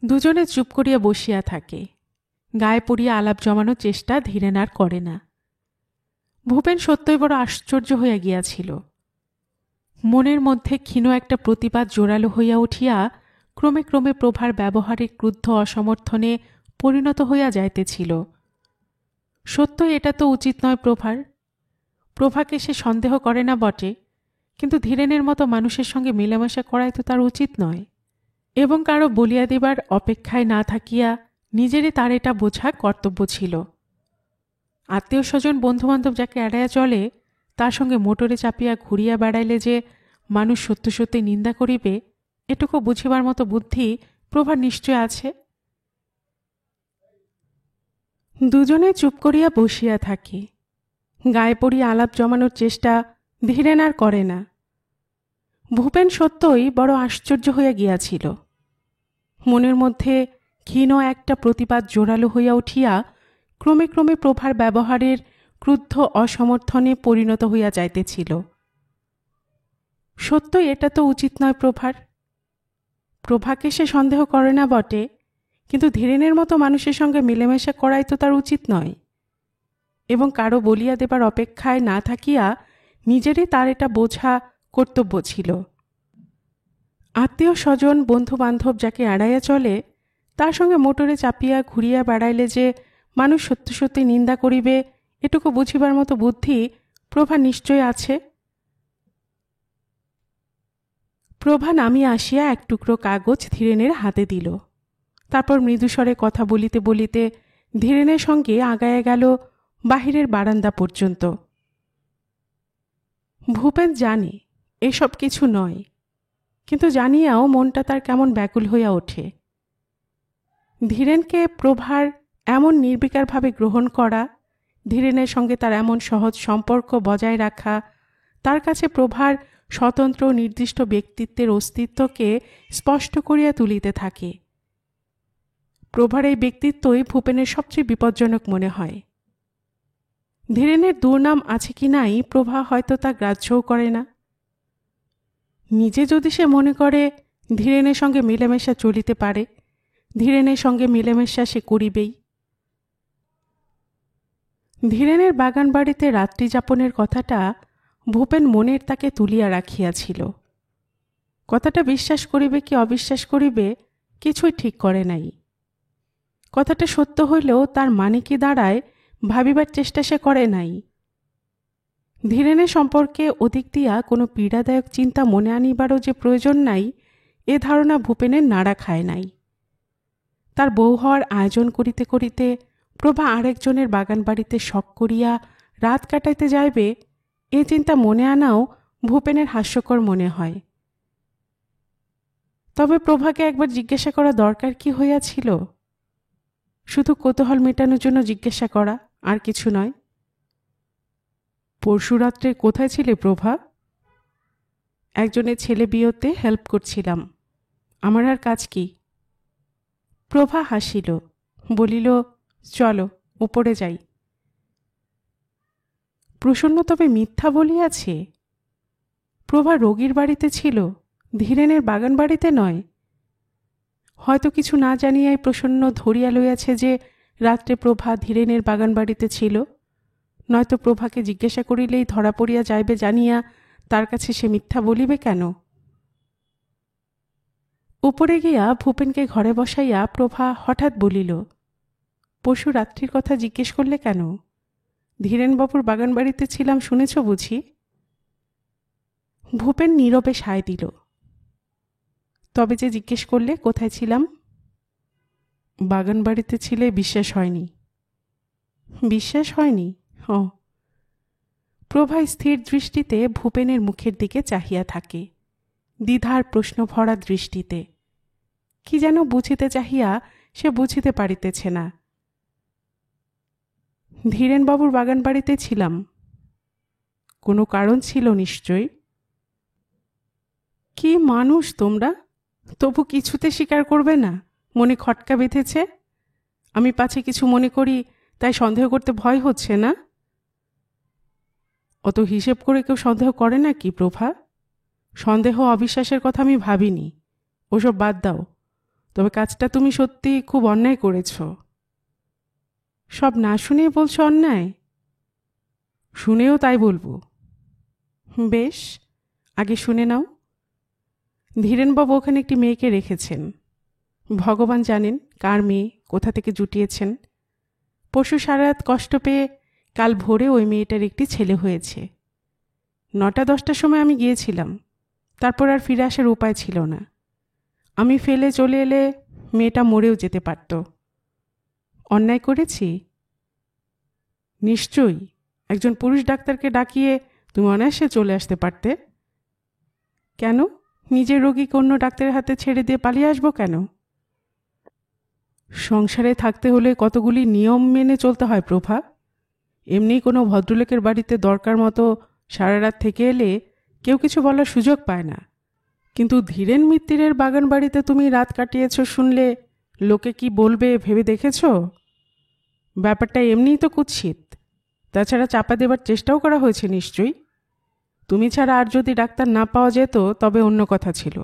দুজনে চুপ করিয়া বসিয়া থাকে। গায়ে পড়িয়া আলাপ জমানোর চেষ্টা ধীরেন আর করে না। ভূপেন সত্যই বড় আশ্চর্য হইয়া গিয়াছিল। মনের মধ্যে ক্ষীণ একটা প্রতিবাদ জোরালো হইয়া উঠিয়া ক্রমে ক্রমে প্রভার ব্যবহারে ক্রুদ্ধ অসমর্থনে পরিণত হইয়া যাইতেছিল। সত্যই এটা তো উচিত নয় প্রভার। প্রভাকে সে সন্দেহ করে না বটে, কিন্তু ধীরেনের মতো মানুষের সঙ্গে মেলামেশা করাই তো তার উচিত নয়। এবং কারো বলিয়া দিবার অপেক্ষায় না থাকিয়া নিজেরই তার এটা বোঝা কর্তব্য ছিল। আত্মীয় স্বজন বন্ধুবান্ধব যাকে এড়াইয়া চলে, তার সঙ্গে মোটরে চাপিয়া ঘুরিয়া বেড়াইলে যে মানুষ সত্য সত্যি নিন্দা করিবে, এটুকু বুঝিবার মতো বুদ্ধি প্রভার নিশ্চয় আছে। দুজনে চুপ করিয়া বসিয়া থাকে। গায়ে পড়িয়া আলাপ জমানোর চেষ্টা ধীরেন আর করে না। ভূপেন সত্যই বড় আশ্চর্য হইয়া গিয়াছিল। মনের মধ্যে ক্ষীণ একটা প্রতিবাদ জোরালো হইয়া উঠিয়া ক্রমে ক্রমে প্রভার ব্যবহারের ক্রুদ্ধ অসমর্থনে পরিণত হইয়া যাইতেছিল। সত্যই এটা তো উচিত নয় প্রভার। প্রভাকে সে সন্দেহ করে না বটে, কিন্তু ধীরেনের মতো মানুষের সঙ্গে মিলেমিশে করাই তো তার উচিত নয়, এবং কারো বলিয়া দেবার অপেক্ষায় না থাকিয়া নিজেরই তার এটা বোঝা কর্তব্য ছিল। আত্মীয় স্বজন বন্ধু বান্ধব যাকে এড়াইয়া চলে, তার সঙ্গে মোটরে চাপিয়া ঘুরিয়া বেড়াইলে যে মানুষ সত্যি সত্যি নিন্দা করিবে, এটুকু বুঝিবার মতো বুদ্ধি প্রভা নিশ্চয় আছে। প্রভা নামিয়া আসিয়া এক টুকরো কাগজ ধীরেনের হাতে দিল। তারপর মৃদুস্বরে কথা বলিতে বলিতে ধীরেনের সঙ্গে আগায়া গেল বাহিরের বারান্দা পর্যন্ত। ভূপেন জানে এসব কিছু নয়, কিন্তু জানিয়াও মনটা তার কেমন ব্যাকুল হইয়া ওঠে। ধীরেনকে প্রভার এমন নির্বিকারভাবে গ্রহণ করা, ধীরেনের সঙ্গে তার এমন সহজ সম্পর্ক বজায় রাখা তার কাছে প্রভার স্বতন্ত্র নির্দিষ্ট ব্যক্তিত্বের অস্তিত্বকে স্পষ্ট করিয়া তুলিতে থাকে। প্রভার এই ব্যক্তিত্বই ভূপেনের সবচেয়ে বিপজ্জনক মনে হয়। ধীরেনের দুর্নাম আছে কি নাই প্রভা হয়তো তা গ্রাহ্যও করে না। নিজে যদি সে মনে করে ধীরেনের সঙ্গে মিলেমিশা চলিতে পারে, ধীরেনের সঙ্গে মিলেমিশা সে করিবেই। ধীরেনের বাগান বাড়িতে রাত্রি যাপনের কথাটা ভূপেন মনের তাকে তুলিয়া রাখিয়াছিল। কথাটা বিশ্বাস করিবে কি অবিশ্বাস করিবে কিছুই ঠিক করে নাই। কথাটা সত্য হইলেও তার মানে কি দাঁড়ায় ভাবিবার চেষ্টা সে করে নাই। ধীরেনের সম্পর্কে অধিক দিয়া কোনো পীড়াদায়ক চিন্তা মনে আনিবারও যে প্রয়োজন নাই, এ ধারণা ভূপেনের নাড়া খায় নাই। তার বউ হওয়ার আয়োজন করিতে করিতে প্রভা আরেকজনের বাগান বাড়িতে শখ করিয়া রাত কাটাইতে যাইবে, এ চিন্তা মনে আনাও ভূপেনের হাস্যকর মনে হয়। তবে প্রভাকে একবার জিজ্ঞাসা করা দরকার কি হইয়াছিল? শুধু কৌতূহল মেটানোর জন্য জিজ্ঞাসা করা, আর কিছু নয়। পরশু রাত্রে কোথায় ছিলে প্রভা? একজনের ছেলে বিয়েতে হেল্প করছিলাম। আমার আর কাজ কি? প্রভা হাসিল, বলিল, চলো উপরে যাই। প্রসন্ন তবে মিথ্যা বলিয়াছে? প্রভা রোগীর বাড়িতে ছিল, ধীরেনের বাগান বাড়িতে নয়। হয়তো কিছু না জানিয়াই প্রসন্ন ধরিয়া লইয়াছে যে রাত্রে প্রভা ধীরেনের বাগান বাড়িতে ছিল, নয়তো প্রভাকে জিজ্ঞাসা করিলেই ধরা পড়িয়া যাইবে জানিয়া তার কাছে সে মিথ্যা বলিবে কেন? উপরে গিয়া ভূপেনকে ঘরে বসাইয়া প্রভা হঠাৎ বলিল, পরশু রাত্রির কথা জিজ্ঞেস করলে কেন? ধীরেনবাবুর বাগান বাড়িতে ছিলাম শুনেছ বুঝি? ভূপেন নীরবে সায় দিল। তবে যে জিজ্ঞেস করলে কোথায় ছিলাম? বাগান বাড়িতে ছিলে বিশ্বাস হয়নি। বিশ্বাস হয়নি? ও। প্রভা স্থির দৃষ্টিতে ভূপেনের মুখের দিকে চাহিয়া থাকে, দ্বিধার প্রশ্ন ভরা দৃষ্টিতে। কি যেন বুঝিতে চাহিয়া সে বুঝিতে পারিতেছে না। ধীরেনবাবুর বাগান বাড়িতে ছিলাম। কোনো কারণ ছিল নিশ্চয়ই। কি মানুষ তোমরা, তবু কিছুতে স্বীকার করবে না? মনে খটকা বেঁধেছে? আমি পাছে কিছু মনে করি তাই সন্দেহ করতে ভয় হচ্ছে না? অত হিসেব করে কেউ সন্দেহ করে না কি প্রভা? সন্দেহ অবিশ্বাসের কথা আমি ভাবিনি, ওসব বাদ দাও। তবে কাজটা তুমি সত্যি খুব অন্যায় করেছ। সব না শুনেই বলছো অন্যায়? শুনেও তাই বলবো। বেশ, আগে শুনে নাও। ধীরেনবাবু ওখানে একটি মেয়েকে রেখেছেন। ভগবান জানেন কার মেয়ে, কোথা থেকে জুটিয়েছেন। পরশু সারা রাত কষ্ট পেয়ে কাল ভোরে ওই মেয়েটার একটি ছেলে হয়েছে। 9টা-10টার সময় আমি গিয়েছিলাম, তারপর আর ফিরে আসার উপায় ছিল না। আমি ফেলে চলে এলে মেয়েটা মরেও যেতে পারত। অন্যায় করেছি? নিশ্চয়ই। একজন পুরুষ ডাক্তারকে ডাকিয়ে তুমি অনায়াসে চলে আসতে পারতে। কেন? নিজের রোগীকে অন্য ডাক্তারের হাতে ছেড়ে দিয়ে পালিয়ে আসবো কেন? সংসারে থাকতে হলে কতগুলি নিয়ম মেনে চলতে হয় প্রভা। এমনি কোনো ভদ্রলোকের বাড়িতে দরকার মতো সারা রাত থেকে এলে কেউ কিছু বলার সুযোগ পায় না, কিন্তু ধীরেন মিত্তিরের বাগান বাড়িতে তুমি রাত কাটিয়েছ শুনলে লোকে কি বলবে ভেবে দেখেছ? ব্যাপারটা এমনিই তো কুৎসিত। তাছাড়া চাপা দেবার চেষ্টাও করা হয়েছে নিশ্চয়ই। তুমি ছাড়া আর যদি ডাক্তার না পাওয়া যেত তবে অন্য কথা ছিল।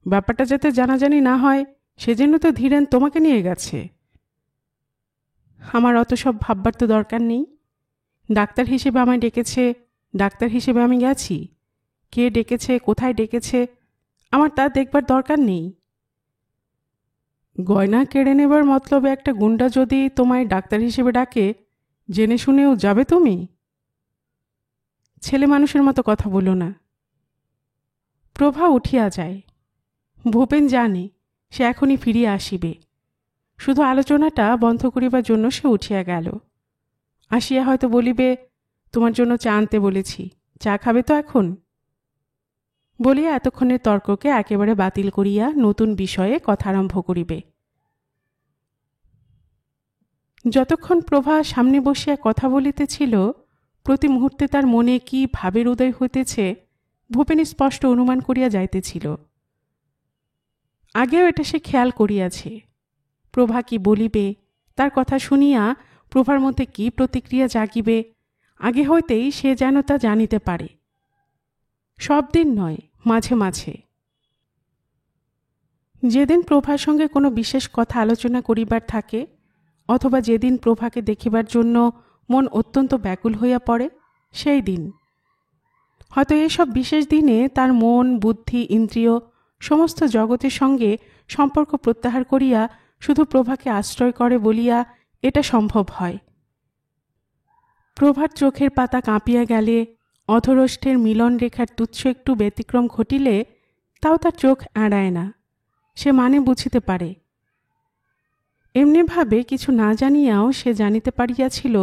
ব্যাপারটা যাতে জানাজানি না হয় সেজন্য তো ধীরেন তোমাকে নিয়ে গেছে। আমার অত সব ভাববার তো দরকার নেই। ডাক্তার হিসেবে আমায় ডেকেছে, ডাক্তার হিসেবে আমি গেছি। কে ডেকেছে, কোথায় ডেকেছে, আমার তা দেখবার দরকার নেই। গয়না কেড়ে নেবার মতলবে একটা গুন্ডা যদি তোমায় ডাক্তার হিসেবে ডাকে, জেনে শুনেও যাবে তুমি? ছেলে মানুষের মতো কথা বলো না। প্রভা উঠিয়া যায়। ভূপেন জানে সে এখনই ফিরিয়া আসিবে। শুধু আলোচনাটা বন্ধ করিবার জন্য সে উঠিয়া গেল। আসিয়া হয়তো বলিবে, তোমার জন্য চা আনতে বলেছি, চা খাবে তো এখন? বলিয়া এতক্ষণের তর্ককে একেবারে বাতিল করিয়া নতুন বিষয়ে কথা আরম্ভ করিবে। যতক্ষণ প্রভা সামনে বসিয়া কথা বলিতেছিল, প্রতি মুহূর্তে তার মনে কি ভাবের উদয় হইতেছে ভূপেন স্পষ্ট অনুমান করিয়া যাইতেছিল। আগেও এটা সে খেয়াল করিয়াছে। প্রভা কি বলিবে, তার কথা শুনিয়া প্রভার মধ্যে কি প্রতিক্রিয়া জাগিবে, আগে হইতেই সে যেন তা জানিতে পারে। সব দিন নয়, মাঝে মাঝে। যেদিন প্রভার সঙ্গে কোনো বিশেষ কথা আলোচনা করিবার থাকে, অথবা যেদিন প্রভাকে দেখিবার জন্য মন অত্যন্ত ব্যাকুল হইয়া পড়ে, সেই দিন। হয়তো এসব বিশেষ দিনে তার মন, বুদ্ধি, ইন্দ্রিয় সমস্ত জগতের সঙ্গে সম্পর্ক প্রত্যাহার করিয়া শুধু প্রভাকে আশ্রয় করে বলিয়া এটা সম্ভব হয়। প্রভার চোখের পাতা কাঁপিয়া গেলে, অধরষ্ঠের মিলন রেখার তুচ্ছ একটু ব্যতিক্রম ঘটিলে তাও তার চোখ এড়ায় না, সে মানে বুঝিতে পারে। এমনিভাবে কিছু না জানিয়াও সে জানিতে পারিয়াছিল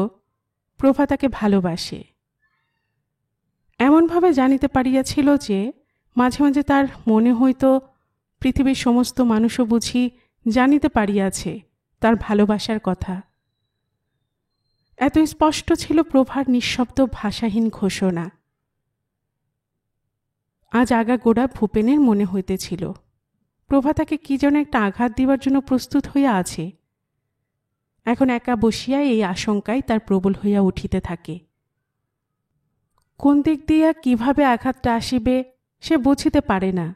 প্রভা তাকে ভালোবাসে। এমনভাবে জানিতে পারিয়াছিল যে মাঝে মাঝে তার মনে হইত পৃথিবীর সমস্ত মানুষও বুঝি জানিতে পারিয়াছে তার ভালোবাসার কথা। এত স্পষ্ট ছিল প্রভার নিঃশব্দ ভাষাহীন ঘোষণা। আজ আগাগোড়া ভূপেনের মনে হইতেছিল প্রভা তাকে কি যেন একটা আঘাত দিবার জন্য প্রস্তুত হইয়া আছে। এখন একা বসিয়া এই আশঙ্কায় তার প্রবল হইয়া উঠিতে থাকে। কোন দিক দিয়া কিভাবে আঘাতটা আসিবে সে বুঝিতে পারে না,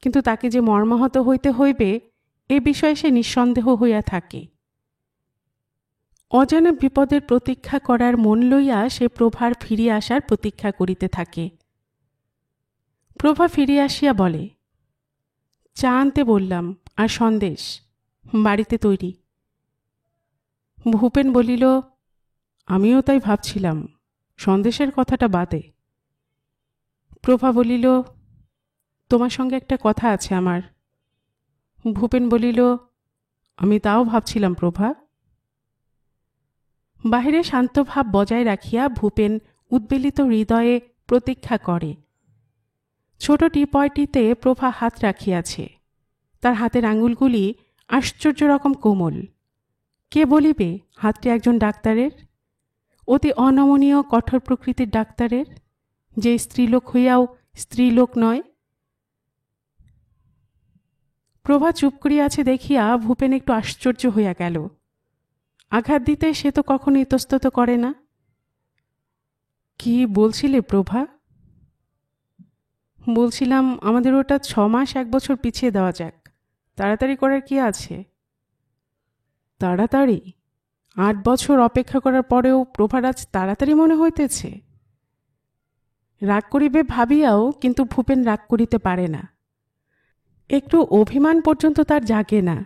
কিন্তু তাকে যে মর্মাহত হইতে হইবে এ বিষয়ে সে নিঃসন্দেহ হইয়া থাকে। অজানা বিপদের প্রতীক্ষা করার মন লইয়া সে প্রভার ফিরিয়া আসার প্রতীক্ষা করিতে থাকে। প্রভা ফিরিয়া আসিয়া বলে, চা আনতে বললাম, আর সন্দেশ বাড়িতে তৈরি। ভূপেন বলিল, আমিও তাই ভাবছিলাম, সন্দেশের কথাটা বাদে। প্রভা বলিল, তোমার সঙ্গে একটা কথা আছে আমার। ভূপেন বলিল, আমি তাও ভাবছিলাম প্রভা। বাহিরে শান্ত ভাব বজায় রাখিয়া ভূপেন উদ্বেলিত হৃদয়ে প্রতীক্ষা করে। ছোট টিপয়টিতে প্রভা হাত রাখিয়াছে। তার হাতের আঙুলগুলি আশ্চর্য রকম কোমল। কে বলিবে হাতটি একজন ডাক্তারের, অতি অনমনীয় কঠোর প্রকৃতির ডাক্তারের, যে স্ত্রীলোক হইয়াও স্ত্রীলোক নয়। প্রভা চুপ করিয়াছে দেখিয়া ভূপেন একটু আশ্চর্য হইয়া গেল। আঘাত দিতে সে তো কখনো ইতস্তত করে না। কি বলছিলে প্রভা? বলছিলাম আমাদের ওটা 6 মাস 1 বছর পিছিয়ে দেওয়া যাক, তাড়াতাড়ি করার কি আছে? তাড়াতাড়ি? 8 বছর অপেক্ষা করার পরেও প্রভার আজ তাড়াতাড়ি মনে হইতেছে। রাগ করিবে ভাবিয়াও কিন্তু ভূপেন রাগ করিতে পারে না। একটু অভিমান পর্যন্ত তার জাগে না।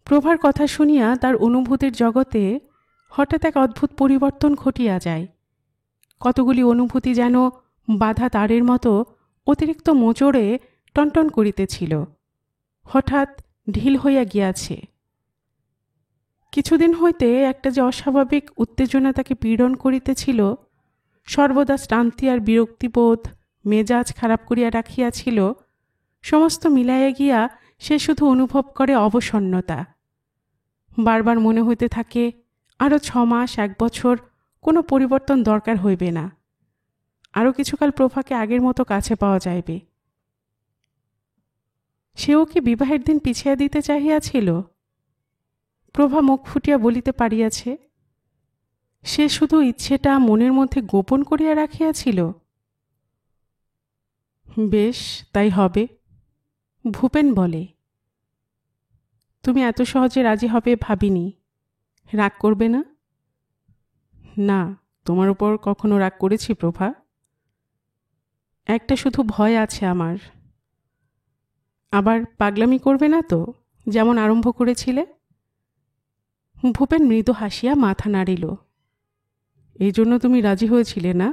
প্রভার কথা শুনিয়া তার অনুভূতির জগতে হঠাৎ এক অদ্ভুত পরিবর্তন ঘটিয়া যায়। কতগুলি অনুভূতি যেন বাঁধা তারের মতো অতিরিক্ত মোচড়ে টনটন করিতেছিল, হঠাৎ ঢিল হইয়া গিয়াছে। কিছুদিন হইতে একটা যে অস্বাভাবিক উত্তেজনা তাকে পীড়ন করিতেছিল, সর্বদা শ্রান্তি আর বিরক্তিবোধ মেজাজ খারাপ করিয়া রাখিয়াছিল, সমস্ত মিলাইয়া গিয়া সে শুধু অনুভব করে অবসন্নতা। বারবার মনে হইতে থাকে আরও 6 মাস 1 বছর কোনো পরিবর্তন দরকার হইবে না, আরও কিছুকাল প্রভাকে আগের মতো কাছে পাওয়া যাইবে। সেও কি বিবাহের দিন পিছিয়ে দিতে চাহিয়াছিল? প্রভা মুখ ফুটিয়া বলিতে পারিয়াছে, সে শুধু ইচ্ছেটা মনের মধ্যে গোপন করিয়া রাখিয়াছিল। বেশ, তাই হবে। ভূপেন বলে, তুমি এত সহজে রাজি হবে ভাবিনি। রাগ করবে না? না, তোমার উপর কখনো রাগ করেছি প্রভা? একটা শুধু ভয় আছে আমার। আবার পাগলামি করবে না তো, যেমন আরম্ভ করেছিলে? ভূপেন মৃদু হাসিয়া মাথা নাড়িল। এই জন্য তুমি রাজি হয়েছিলে না?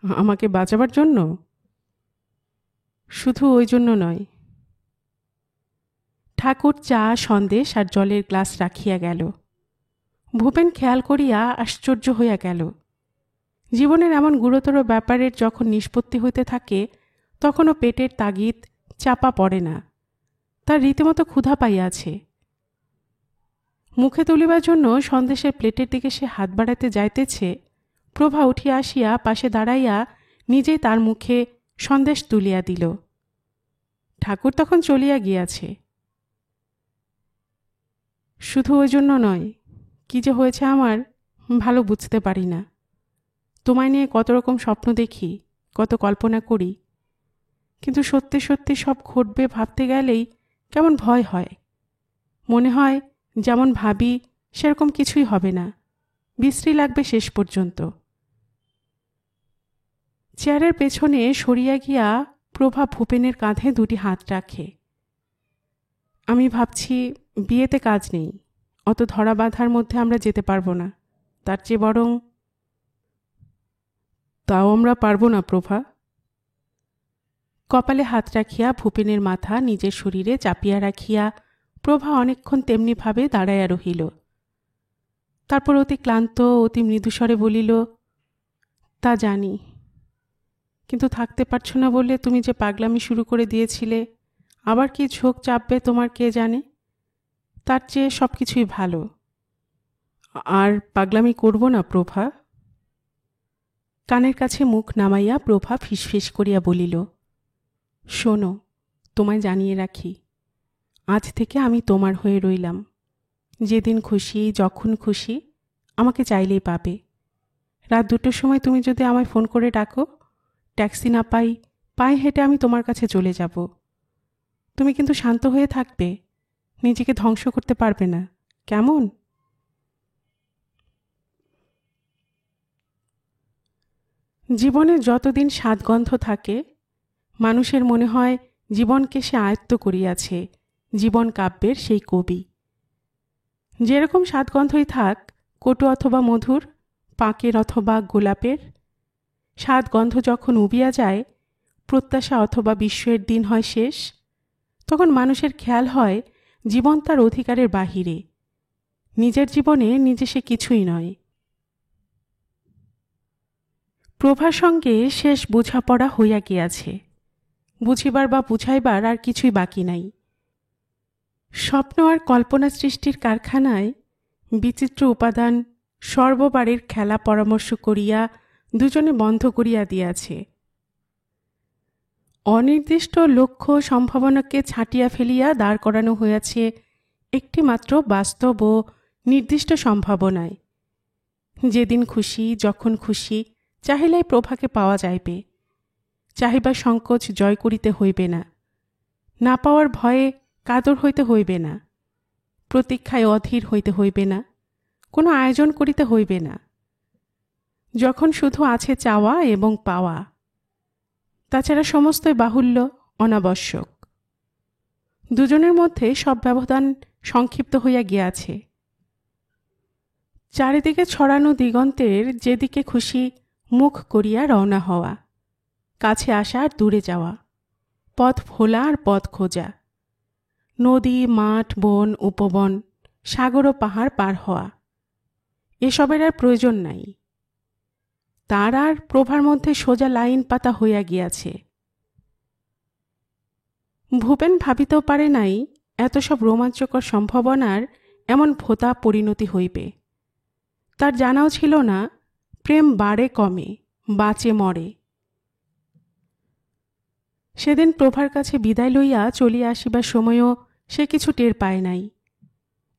আমাকে বাঁচাবার জন্য? শুধু ওই জন্য নয়। ঠাকুর চা, সন্দেশ আর জলের গ্লাস রাখিয়া গেল। ভূপেন খেয়াল করিয়া আশ্চর্য হইয়া গেল। জীবনের এমন গুরুতর ব্যাপারের যখন নিষ্পত্তি হইতে থাকে, তখনও পেটের তাগিদ চাপা পড়ে না। তার রীতিমতো ক্ষুধা পাইয়াছে। মুখে তুলিবার জন্য সন্দেশের প্লেটের দিকে সে হাত বাড়াইতে যাইতেছে, প্রভা উঠিয়া আসিয়া পাশে দাঁড়াইয়া নিজেই তার মুখে সন্দেশ তুলিয়া দিল। ঠাকুর তখন চলিয়া গিয়াছে। শুধু ওই জন্য নয়, কি যে হয়েছে আমার ভালো বুঝতে পারি না। তোমায় নিয়ে কত রকম স্বপ্ন দেখি, কত কল্পনা করি, কিন্তু সত্যি সত্যি সব ঘটবে ভাবতে গেলেই কেমন ভয় হয়। মনে হয় যেমন ভাবি সেরকম কিছুই হবে না, বিশ্রী লাগবে শেষ পর্যন্ত। চেয়ারের পেছনে সরিয়া গিয়া প্রভা ভূপেনের কাঁধে দুটি হাত রাখে। আমি ভাবছি বিয়েতে কাজ নেই, অত ধরা বাঁধার মধ্যে আমরা যেতে পারবো না। তার চেয়ে বরং... তাও আমরা পারবো না প্রভা। কপালে হাত রাখিয়া ভূপেনের মাথা নিজের শরীরে চাপিয়া রাখিয়া প্রভা অনেকক্ষণ তেমনিভাবে দাঁড়াইয়া রহিল। তারপর অতি ক্লান্ত অতি মৃদুস্বরে বলিল, তা জানি, কিন্তু থাকতে পারছো না বলে তুমি যে পাগলামি শুরু করে দিয়েছিলে, আবার কি ঝোঁক চাপবে তোমার কে জানে। তার চেয়ে সব কিছুই ভালো। আর পাগলামি করব না প্রভা। কানের কাছে মুখ নামাইয়া প্রভা ফিসফিস করিয়া বলিল, শোনো, তোমায় জানিয়ে রাখি, আজ থেকে আমি তোমার হয়ে রইলাম। যেদিন খুশি যখন খুশি আমাকে চাইলেই পাবে। রাত 2টোর সময় তুমি যদি আমায় ফোন করে ডাকো, ট্যাক্সি না পাই, পায়ে হেঁটে আমি তোমার কাছে চলে যাব। তুমি কিন্তু শান্ত হয়ে থাকবে, নিজেকে ধ্বংস করতে পারবে না, কেমন? জীবনে যতদিন স্বাদগন্ধ থাকে, মানুষের মনে হয় জীবনকে সে আয়ত্ত করিয়াছে, জীবন কাব্যের সেই কবি। যেরকম স্বাদগন্ধই থাক, কটু অথবা মধুর, পাঁকের অথবা গোলাপের, স্বাদগন্ধ যখন উবিয়া যায়, প্রত্যাশা অথবা বিস্ময়ের দিন হয় শেষ, তখন মানুষের খেয়াল হয় জীবন তার অধিকারের বাহিরে, নিজের জীবনে নিজে সে কিছুই নয়। প্রভার সঙ্গে শেষ বোঝাপড়া হইয়া গিয়াছে, বুঝিবার বা বুঝাইবার আর কিছুই বাকি নাই। স্বপ্ন আর কল্পনা সৃষ্টির কারখানায় বিচিত্র উপাদান সর্ববারের খেলা পরামর্শ করিয়া দুজনে বন্ধ করিয়া দিয়াছে। অনির্দিষ্ট লক্ষ্য সম্ভাবনাকে ছাঁটিয়া ফেলিয়া দাঁড় করানো হইয়াছে একটিমাত্র বাস্তব ও নির্দিষ্ট সম্ভাবনায়। যেদিন খুশি যখন খুশি চাহিলেই প্রভাকে পাওয়া যাইবে। চাহিবার সংকোচ জয় করিতে হইবে না, না পাওয়ার ভয়ে কাতর হইতে হইবে না, প্রতীক্ষায় অধীর হইতে হইবে না, কোনো আয়োজন করিতে হইবে না। যখন শুধু আছে চাওয়া এবং পাওয়া, তাছাড়া সমস্তই বাহুল্য, অনাবশ্যক। দুজনের মধ্যে সব ব্যবধান সংক্ষিপ্ত হইয়া গিয়াছে। চারিদিকে ছড়ানো দিগন্তের যেদিকে খুশি মুখ করিয়া রওনা হওয়া, কাছে আসা আর দূরে যাওয়া, পথ ভোলা আর পথ খোঁজা, নদী মাঠ বন উপবন সাগর ও পাহাড় পার হওয়া, এসবের আর প্রয়োজন নাই। তার আর প্রভার মধ্যে সোজা লাইন পাতা হইয়া গিয়াছে। ভূপেন ভাবিতেও পারে নাই এত সব রোমাঞ্চকর সম্ভাবনার এমন ভোতা পরিণতি হইবে। তার জানাও ছিল না প্রেম বাড়ে কমে, বাঁচে মরে। সেদিন প্রভার কাছে বিদায় লইয়া চলিয়া আসিবার সময়ও সে কিছু টের পায় নাই।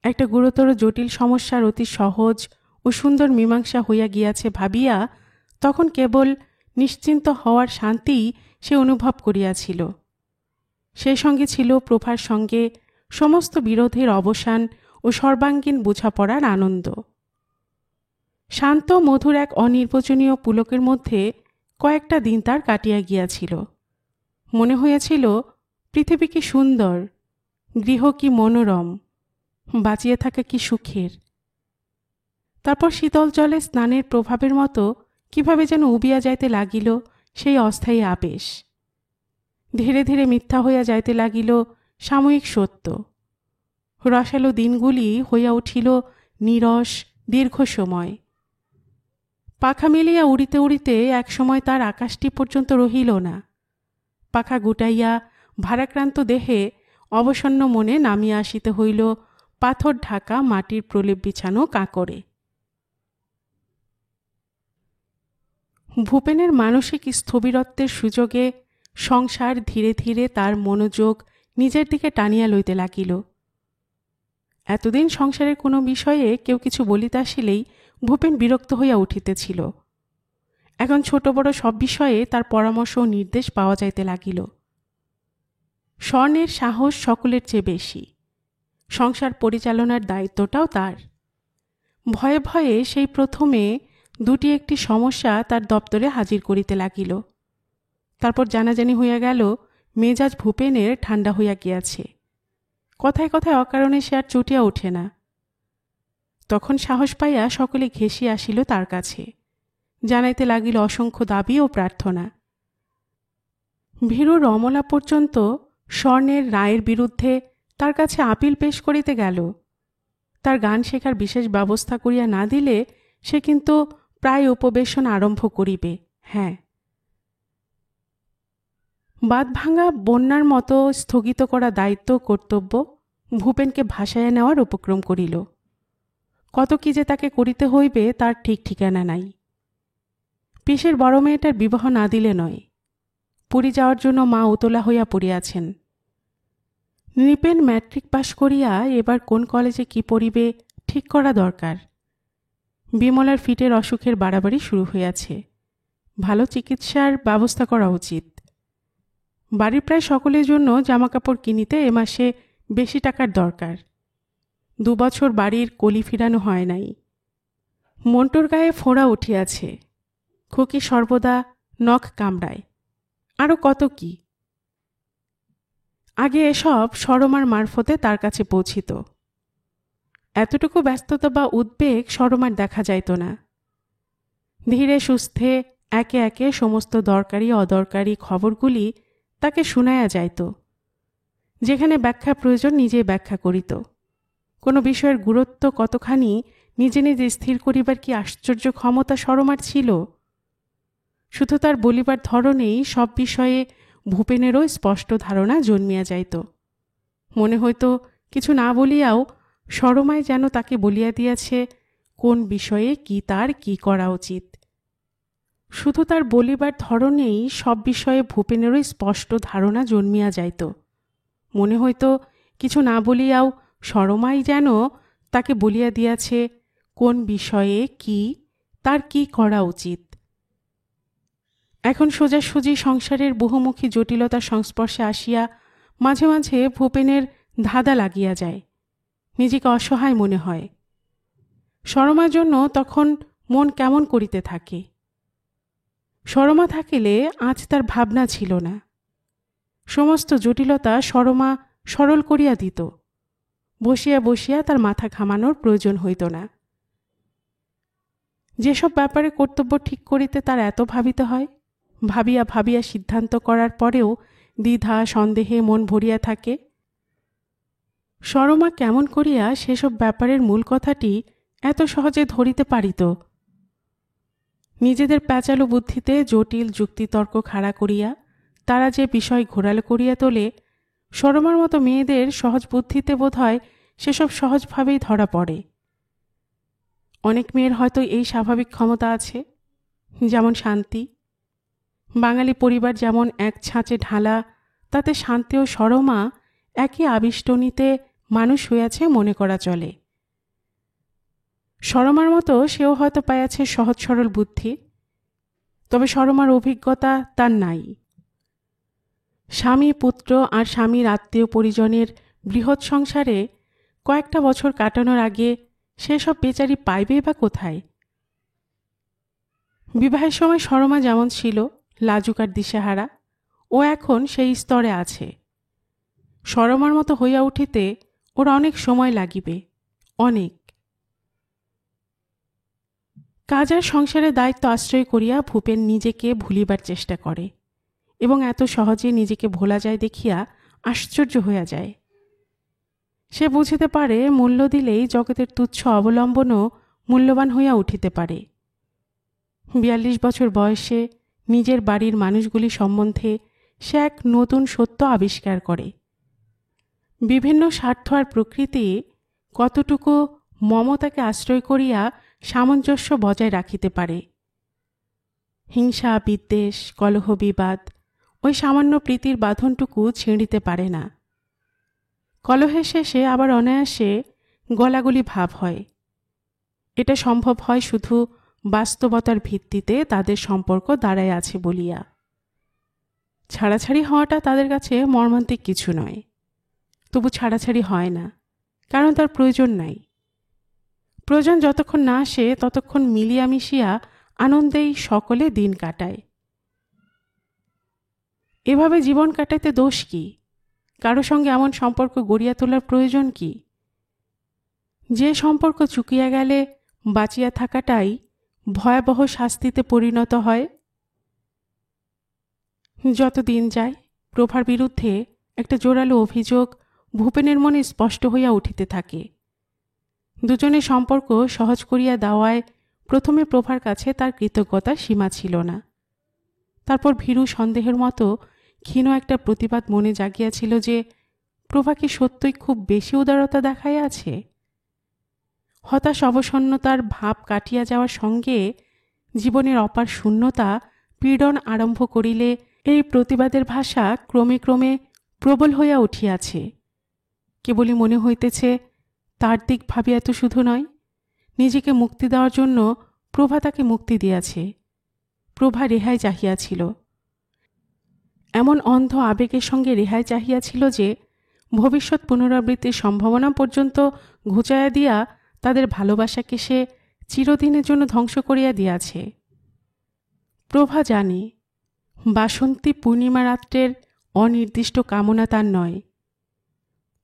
একটা গুরুতর জটিল সমস্যার অতি সহজ ও সুন্দর মীমাংসা হইয়া গিয়াছে ভাবিয়া তখন কেবল নিশ্চিন্ত হওয়ার শান্তিই সে অনুভব করিয়াছিল। সেই সঙ্গে ছিল প্রভার সঙ্গে সমস্ত বিরোধের অবসান ও সর্বাঙ্গীন বোঝাপড়ার আনন্দ। শান্ত মধুর এক অনির্বচনীয় পুলকের মধ্যে কয়েকটা দিন তার কাটিয়া গিয়াছিল। মনে হইয়াছিল পৃথিবী কি সুন্দর, গৃহ কি মনোরম, বাঁচিয়ে থাকা কি সুখের। তারপর শীতল জলে স্নানের প্রভাবের মতো কিভাবে যেন উবিয়া যাইতে লাগিল সেই অস্থায়ী আবেশ। ধীরে ধীরে মিথ্যা হইয়া যাইতে লাগিল সাময়িক সত্য। রসালো দিনগুলি হইয়া উঠিল নীরস দীর্ঘ সময়। পাখা মেলিয়া উড়িতে উড়িতে একসময় তার আকাশটি পর্যন্ত রহিল না। পাখা গুটাইয়া ভারাক্রান্ত দেহে অবসন্ন মনে নামিয়া আসিতে হইল পাথর ঢাকা মাটির প্রলেপ বিছানো কাঁকরে। ভূপেনের মানসিক স্থবিরত্বের সুযোগে সংসার ধীরে ধীরে তার মনোযোগ নিজের দিকে টানিয়া লইতে লাগিল। এতদিন সংসারের কোনো বিষয়ে কেউ কিছু বলিতে আসিলেই ভূপেন বিরক্ত হইয়া উঠিতেছিল। এখন ছোট বড় সব বিষয়ে তার পরামর্শ ও নির্দেশ পাওয়া যাইতে লাগিল। স্বর্ণের সাহস সকলের চেয়ে বেশি। সংসার পরিচালনার দায়িত্বটাও তার। ভয়ে ভয়ে সেই প্রথমে দুটি একটি সমস্যা তার দপ্তরে হাজির করিতে লাগিল। তারপর জানাজানি হইয়া গেল মেজাজ ভূপেনের ঠান্ডা হইয়া গিয়াছে। কথায় কথায় অকারণে সে আর চটিয়া ওঠে না। তখন সাহস পাইয়া সকলে ঘেঁষি আসিল তার কাছে, জানাইতে লাগিল অসংখ্য দাবি ও প্রার্থনা। ভীরু রমলা পর্যন্ত স্বর্ণের রায়ের বিরুদ্ধে তার কাছে আপিল পেশ করিতে গেল। তার গান শেখার বিশেষ ব্যবস্থা করিয়া না দিলে সে কিন্তু প্রায় উপবেশন আরম্ভ করিবে। হ্যাঁ, বাঁধ ভাঙা বন্যার মতো স্থগিত করা দায়িত্ব কর্তব্য ভূপেনকে ভাসাইয়া নেওয়ার উপক্রম করিল। কত কি যে তাকে করিতে হইবে তার ঠিক ঠিকানা নাই। পিসের বড় মেয়েটার বিবাহ না দিলে নয়। পুরী যাওয়ার জন্য মা উতলা হইয়া পড়িয়াছেন। নৃপেন ম্যাট্রিক পাশ করিয়া এবার কোন কলেজে কি পড়িবে ঠিক করা দরকার। বিমলার ফিটের অসুখের বাড়াবাড়ি শুরু হইয়াছে। ভালো চিকিৎসার ব্যবস্থা করা উচিত। বাড়ির প্রায় সকলের জন্য জামাকাপড় কিনিতে এ মাসে বেশি টাকার দরকার। 2 বছর বাড়ির কলি ফিরানো হয় নাই। মন্টুর গায়ে ফোঁড়া উঠিয়াছে। খুকি সর্বদা নখ কামড়ায়। আরও কত কি। আগে এসব সরমার মারফতে তার কাছে পৌঁছিত। এতটুকু ব্যস্ততা বা উদ্বেগ সরমার দেখা যাইত না। ধীরে সুস্থে একে একে সমস্ত দরকারি অদরকারি খবরগুলি তাকে শুনাইয়া যাইত। যেখানে ব্যাখ্যা প্রয়োজন নিজেই ব্যাখ্যা করিত। কোনো বিষয়ের গুরুত্ব কতখানি নিজে নিজে স্থির করিবার কি আশ্চর্য ক্ষমতা সরমার ছিল। শুধু তার বলিবার ধরনেই সব বিষয়ে ভূপেনেরও স্পষ্ট ধারণা জন্মিয়া যাইত। মনে হইত কিছু না বলিয়াও সরমায় যেন তাকে বলিয়া দিয়াছে কোন বিষয়ে কি তার কি করা উচিত। শুধু তার বলিবার ধরনেই সব বিষয়ে ভূপেনেরও স্পষ্ট ধারণা জন্মিয়া যাইত। মনে হইত কিছু না বলিয়াও সরমাই যেন তাকে বলিয়া দিয়াছে কোন বিষয়ে কি তার কি করা উচিত। এখন সোজাসুজি সংসারের বহুমুখী জটিলতার সংস্পর্শে আসিয়া মাঝে মাঝে ভূপেনের ধাঁধা লাগিয়া যায়। নিজেকে অসহায় মনে হয়। সরমার জন্য তখন মন কেমন করিতে থাকে। সরমা থাকিলে আজ তার ভাবনা ছিল না। সমস্ত জটিলতা সরমা সরল করিয়া দিত। বসিয়া বসিয়া তার মাথা ঘামানোর প্রয়োজন হইত না। যেসব ব্যাপারে কর্তব্য ঠিক করিতে তার এত ভাবিতে হয়, ভাবিয়া ভাবিয়া সিদ্ধান্ত করার পরেও দ্বিধা সন্দেহে মন ভরিয়া থাকে। সরমা কেমন করিয়া সেসব ব্যাপারের মূল কথাটি এত সহজে ধরিতে পারিত। নিজেদের প্যাঁচালো বুদ্ধিতে জটিল যুক্তিতর্ক খাড়া করিয়া তারা যে বিষয় ঘোরালো করিয়া তোলে, সরমার মতো মেয়েদের সহজ বুদ্ধিতে বোধ হয় সেসব সহজভাবেই ধরা পড়ে। অনেক মেয়ের হয়তো এই স্বাভাবিক ক্ষমতা আছে। যেমন শান্তি। বাঙালি পরিবার যেমন এক ছাঁচে ঢালা তাতে শান্তি ও সরমা একই আবিষ্টনীতে মানুষ হইয়াছে মনে করা চলে। সরমার মতো সেও হয়তো পাইয়াছে সহজ সরল বুদ্ধি, তবে সরমার অভিজ্ঞতা তার নাই। স্বামী পুত্র আর স্বামীর আত্মীয় পরিজনের বৃহৎ সংসারে কয়েকটা বছর কাটানোর আগে সেসব বেচারি পাইবে বা কোথায়? বিবাহের সময় সরমা যেমন ছিল লাজুক আর দিশেহারা, ও এখন সেই স্তরে আছে। সরমার মতো হইয়া উঠিতে ওর অনেক সময় লাগিবে, অনেক। কাজ আর সংসারের দায়িত্ব আশ্রয় করিয়া ভূপেন নিজেকে ভুলিবার চেষ্টা করে এবং এত সহজে নিজেকে ভোলা যায় দেখিয়া আশ্চর্য হইয়া যায়। সে বুঝিতে পারে মূল্য দিলেই জগতের তুচ্ছ অবলম্বনও মূল্যবান হইয়া উঠিতে পারে। 42 বছর বয়সে নিজের বাড়ির মানুষগুলি সম্বন্ধে সে এক নতুন সত্য আবিষ্কার করে। বিভিন্ন স্বার্থ আর প্রকৃতি কতটুকু মমতাকে আশ্রয় করিয়া সামঞ্জস্য বজায় রাখিতে পারে। হিংসা, বিদ্বেষ, কলহ, বিবাদ ওই সামান্য প্রীতির বাঁধনটুকু ছিঁড়িতে পারে না। কলহের শেষে আবার অনায়াসে গলাগলি ভাব হয়। এটা সম্ভব হয় শুধু বাস্তবতার ভিত্তিতে তাদের সম্পর্ক দাঁড়ায় আছে বলিয়া। ছাড়াছাড়ি হওয়াটা তাদের কাছে মর্মান্তিক কিছু নয়, তবু ছাড়াছাড়ি হয় না, কারণ তার প্রয়োজন নাই। প্রয়োজন যতক্ষণ না আসে ততক্ষণ মিলিয়া মিশিয়া আনন্দেই সকলে দিন কাটায়। এভাবে জীবন কাটাইতে দোষ কি? কারো সঙ্গে এমন সম্পর্ক গড়িয়া তোলার প্রয়োজন কি? যে সম্পর্ক চুকিয়া গেলে বাঁচিয়া থাকাটাই ভয়াবহ শাস্তিতে পরিণত হয়। যত দিন যায় প্রভার বিরুদ্ধে একটা জোরালো অভিযোগ ভূপেনের মনে স্পষ্ট হইয়া উঠিতে থাকে। দুজনের সম্পর্ক সহজ করিয়া দেওয়ায় প্রথমে প্রভার কাছে তার কৃতজ্ঞতার সীমা ছিল না। তারপর ভীরু সন্দেহের মতো ক্ষীণ একটা প্রতিবাদ মনে জাগিয়াছিল যে প্রভা কি সত্যই খুব বেশি উদারতা দেখাইয়া আছে। হতাশ অবসন্নতার ভাব কাটিয়া যাওয়ার সঙ্গে জীবনের অপার শূন্যতা পীড়ন আরম্ভ করিলে এই প্রতিবাদের ভাষা ক্রমে ক্রমে প্রবল হইয়া উঠিয়াছে। কেবলই মনে হইতেছে তার দিক ভাবিয়া তো শুধু নয়, নিজেকে মুক্তি দেওয়ার জন্য প্রভা তাকে মুক্তি দিয়াছে। প্রভা রেহাই চাহিয়াছিল, এমন অন্ধ আবেগের সঙ্গে রেহাই চাহিয়াছিল যে ভবিষ্যৎ পুনরাবৃত্তির সম্ভাবনা পর্যন্ত ঘুচাইয়া দিয়া তাদের ভালোবাসাকে সে চিরদিনের জন্য ধ্বংস করিয়া দিয়াছে। প্রভা জানে বাসন্তী পূর্ণিমা রাত্রের অনির্দিষ্ট কামনা তার নয়।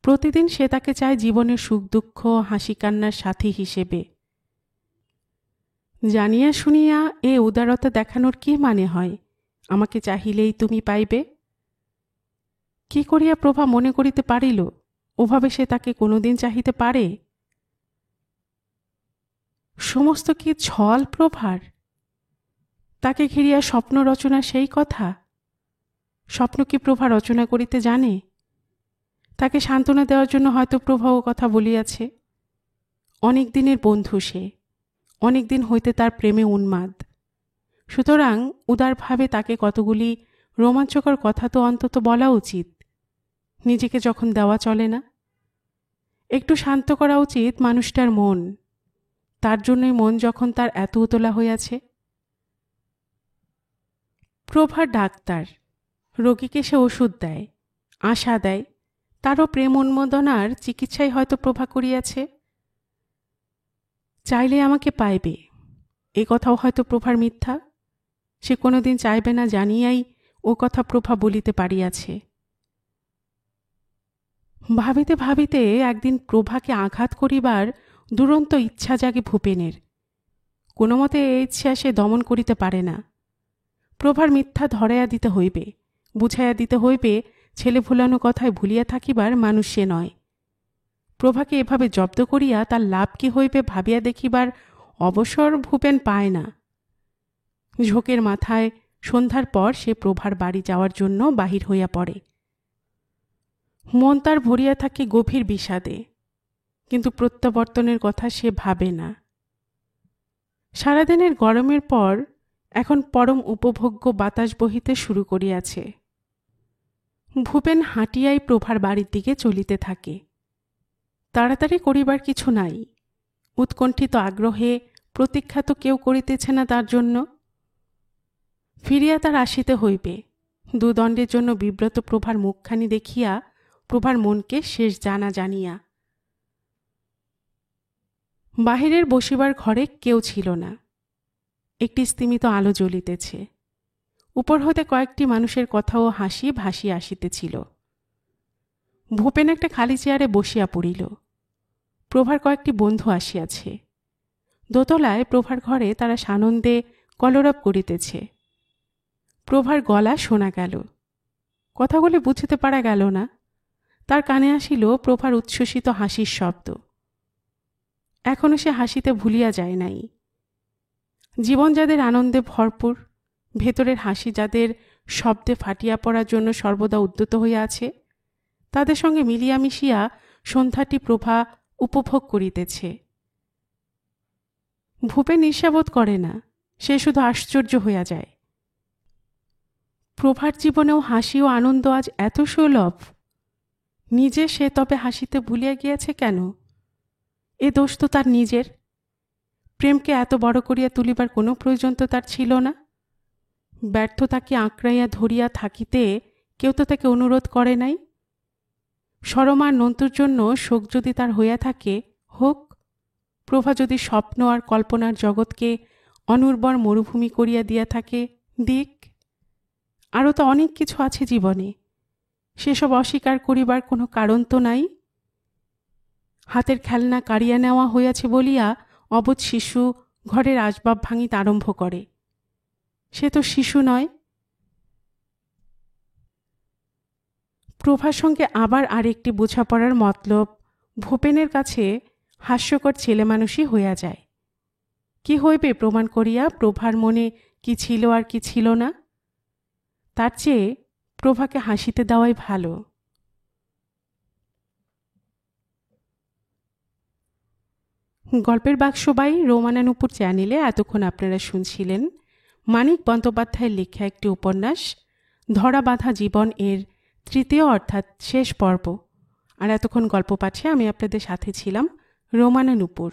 প্রতিদিন সে তাকে চায় জীবনের সুখ দুঃখ হাসি কান্নার সাথী হিসেবে। জানিয়া শুনিয়া এ উদারতা দেখানোর কি মানে হয়? আমাকে চাহিলেই তুমি পাইবে। কি করিয়া প্রভা মনে করিতে পারিল ওভাবে সে তাকে কোনোদিন চাহিতে পারে? সমস্ত কি ছল প্রভার? তাকে ঘিরিয়া স্বপ্ন রচনা সেই কথা? স্বপ্ন কি প্রভা রচনা করিতে জানে? তাকে সান্ত্বনা দেওয়ার জন্য হয়তো প্রভা ও কথা বলিয়াছে। অনেক দিনের বন্ধু সে, অনেক দিন হইতে তার প্রেমে উন্মাদ। সুতরাং উদারভাবে তাকে কতগুলি রোমাঞ্চকর কথা তো অন্তত বলা উচিত। নিজেকে যখন দেওয়া চলে না, একটু শান্ত করা উচিত মানুষটার মন। তার জন্যই মন যখন তার এত উতলা হইয়াছে। প্রভা ডাক্তার, রোগীকে সে ওষুধ দেয়, আশা দেয়, তারও প্রেম উন্মোদনার চিকিৎসাই হয়তো প্রভা করিয়াছে। চাইলে আমাকে পাইবে, এ কথাও হয়তো প্রভার মিথ্যা। সে কোনোদিন চাইবে না জানিয়াই ও কথা প্রভা বলিতে পারিয়াছে। ভাবিতে ভাবিতে একদিন প্রভাকে আঘাত করিবার দুরন্ত ইচ্ছা জাগে ভূপেনের। কোনো মতে এই ইচ্ছা সে দমন করিতে পারে না। প্রভার মিথ্যা ধরাইয়া দিতে হইবে, বুঝাইয়া দিতে হইবে ছেলে ভুলানো কথায় ভুলিয়া থাকিবার মানুষ সে নয়। প্রভাকে এভাবে জব্দ করিয়া তার লাভ কি হইবে ভাবিয়া দেখিবার অবসর ভূপেন পায় না। ঝোঁকের মাথায় সন্ধ্যার পর সে প্রভার বাড়ি যাওয়ার জন্য বাহির হইয়া পড়ে। মন তার ভরিয়া থাকে গভীর বিষাদে, কিন্তু প্রত্যাবর্তনের কথা সে ভাবে না। সারাদিনের গরমের পর এখন পরম উপভোগ্য বাতাস বহিতে শুরু করিয়াছে। ভূপেন হাঁটিয়াই প্রভার বাড়ির দিকে চলিতে থাকে। তাড়াতাড়ি করিবার কিছু নাই, উৎকণ্ঠিত আগ্রহে প্রতীক্ষা তো কেউ করিতেছে না তার জন্য। ফিরিয়া তার আসিতে হইবে। দুদণ্ডের জন্য বিব্রত প্রভার মুখখানি দেখিয়া প্রভার মনকে শেষ জানা জানিয়া। বাহিরের বসিবার ঘরে কেউ ছিল না। একটি স্তিমিত আলো জ্বলিতেছে। উপর হতে কয়েকটি মানুষের কথা ও হাসি ভাসিয়া আসিতেছিল। ভূপেন একটা খালি চেয়ারে বসিয়া পড়িল। প্রভার কয়েকটি বন্ধু আসিয়াছে। দোতলায় প্রভার ঘরে তারা সানন্দে কলরব করিতেছে। প্রভার গলা শোনা গেল, কথাগুলি বুঝিতে পারা গেল না। তার কানে আসিল প্রভার উচ্ছ্বসিত হাসির শব্দ। এখনো সে হাসিতে ভুলিয়া যায় নাই। জীবন যাদের আনন্দে ভরপুর, ভেতরের হাসি যাদের শব্দে ফাটিয়া পড়ার জন্য সর্বদা উদ্যত হইয়া আছে, তাদের সঙ্গে মিলিয়া মিশিয়া সন্ধ্যাটি প্রভা উপভোগ করিতেছে। ভূপেন ঈর্ষাবোধ করে না, সে শুধু আশ্চর্য হইয়া যায়। প্রভার জীবনেও হাসি ও আনন্দ আজ এত সুলভ। নিজে সে তবে হাসিতে ভুলিয়া গিয়াছে কেন? এ দোষ তো তার নিজের। প্রেমকে এত বড় করিয়া তুলিবার কোনো প্রয়োজন তো তার ছিল না। ব্যর্থতাকে আঁকড়াইয়া ধরিয়া থাকিতে কেউ তো তাকে অনুরোধ করে নাই। সরমার নন্তুর জন্য শোক যদি তার হইয়া থাকে, হোক। প্রভা যদি স্বপ্ন আর কল্পনার জগৎকে অনুর্বর মরুভূমি করিয়া দিয়া থাকে, দিক। আরও তো অনেক কিছু আছে জীবনে, সেসব অস্বীকার করিবার কোনো কারণ তো নাই। হাতের খেলনা কাড়িয়া নেওয়া হইয়াছে বলিয়া অবোধ শিশু ঘরের আসবাব ভাঙিতে আরম্ভ করে। সে তো শিশু নয়। প্রভার সঙ্গে আবার আরেকটি বোঝাপড়ার মতলব ভূপেনের কাছে হাস্যকর ছেলেমানুষই হইয়া যায়। কি হইবে প্রমাণ করিয়া প্রভার মনে কি ছিল আর কি ছিল না? তার চেয়ে প্রভাকে হাসিতে দেওয়াই ভালো। গল্পের বাক্সবাই রোমানানুপুর চ্যানেলে এতক্ষণ আপনারা শুনছিলেন মানিক বন্দ্যোপাধ্যায়ের লেখা একটি উপন্যাস ধরা বাঁধা জীবন এর তৃতীয় অর্থাৎ শেষ পর্ব। আর এতক্ষণ গল্প পাঠে আমি আপনাদের সাথে ছিলাম রোমানানুপুর।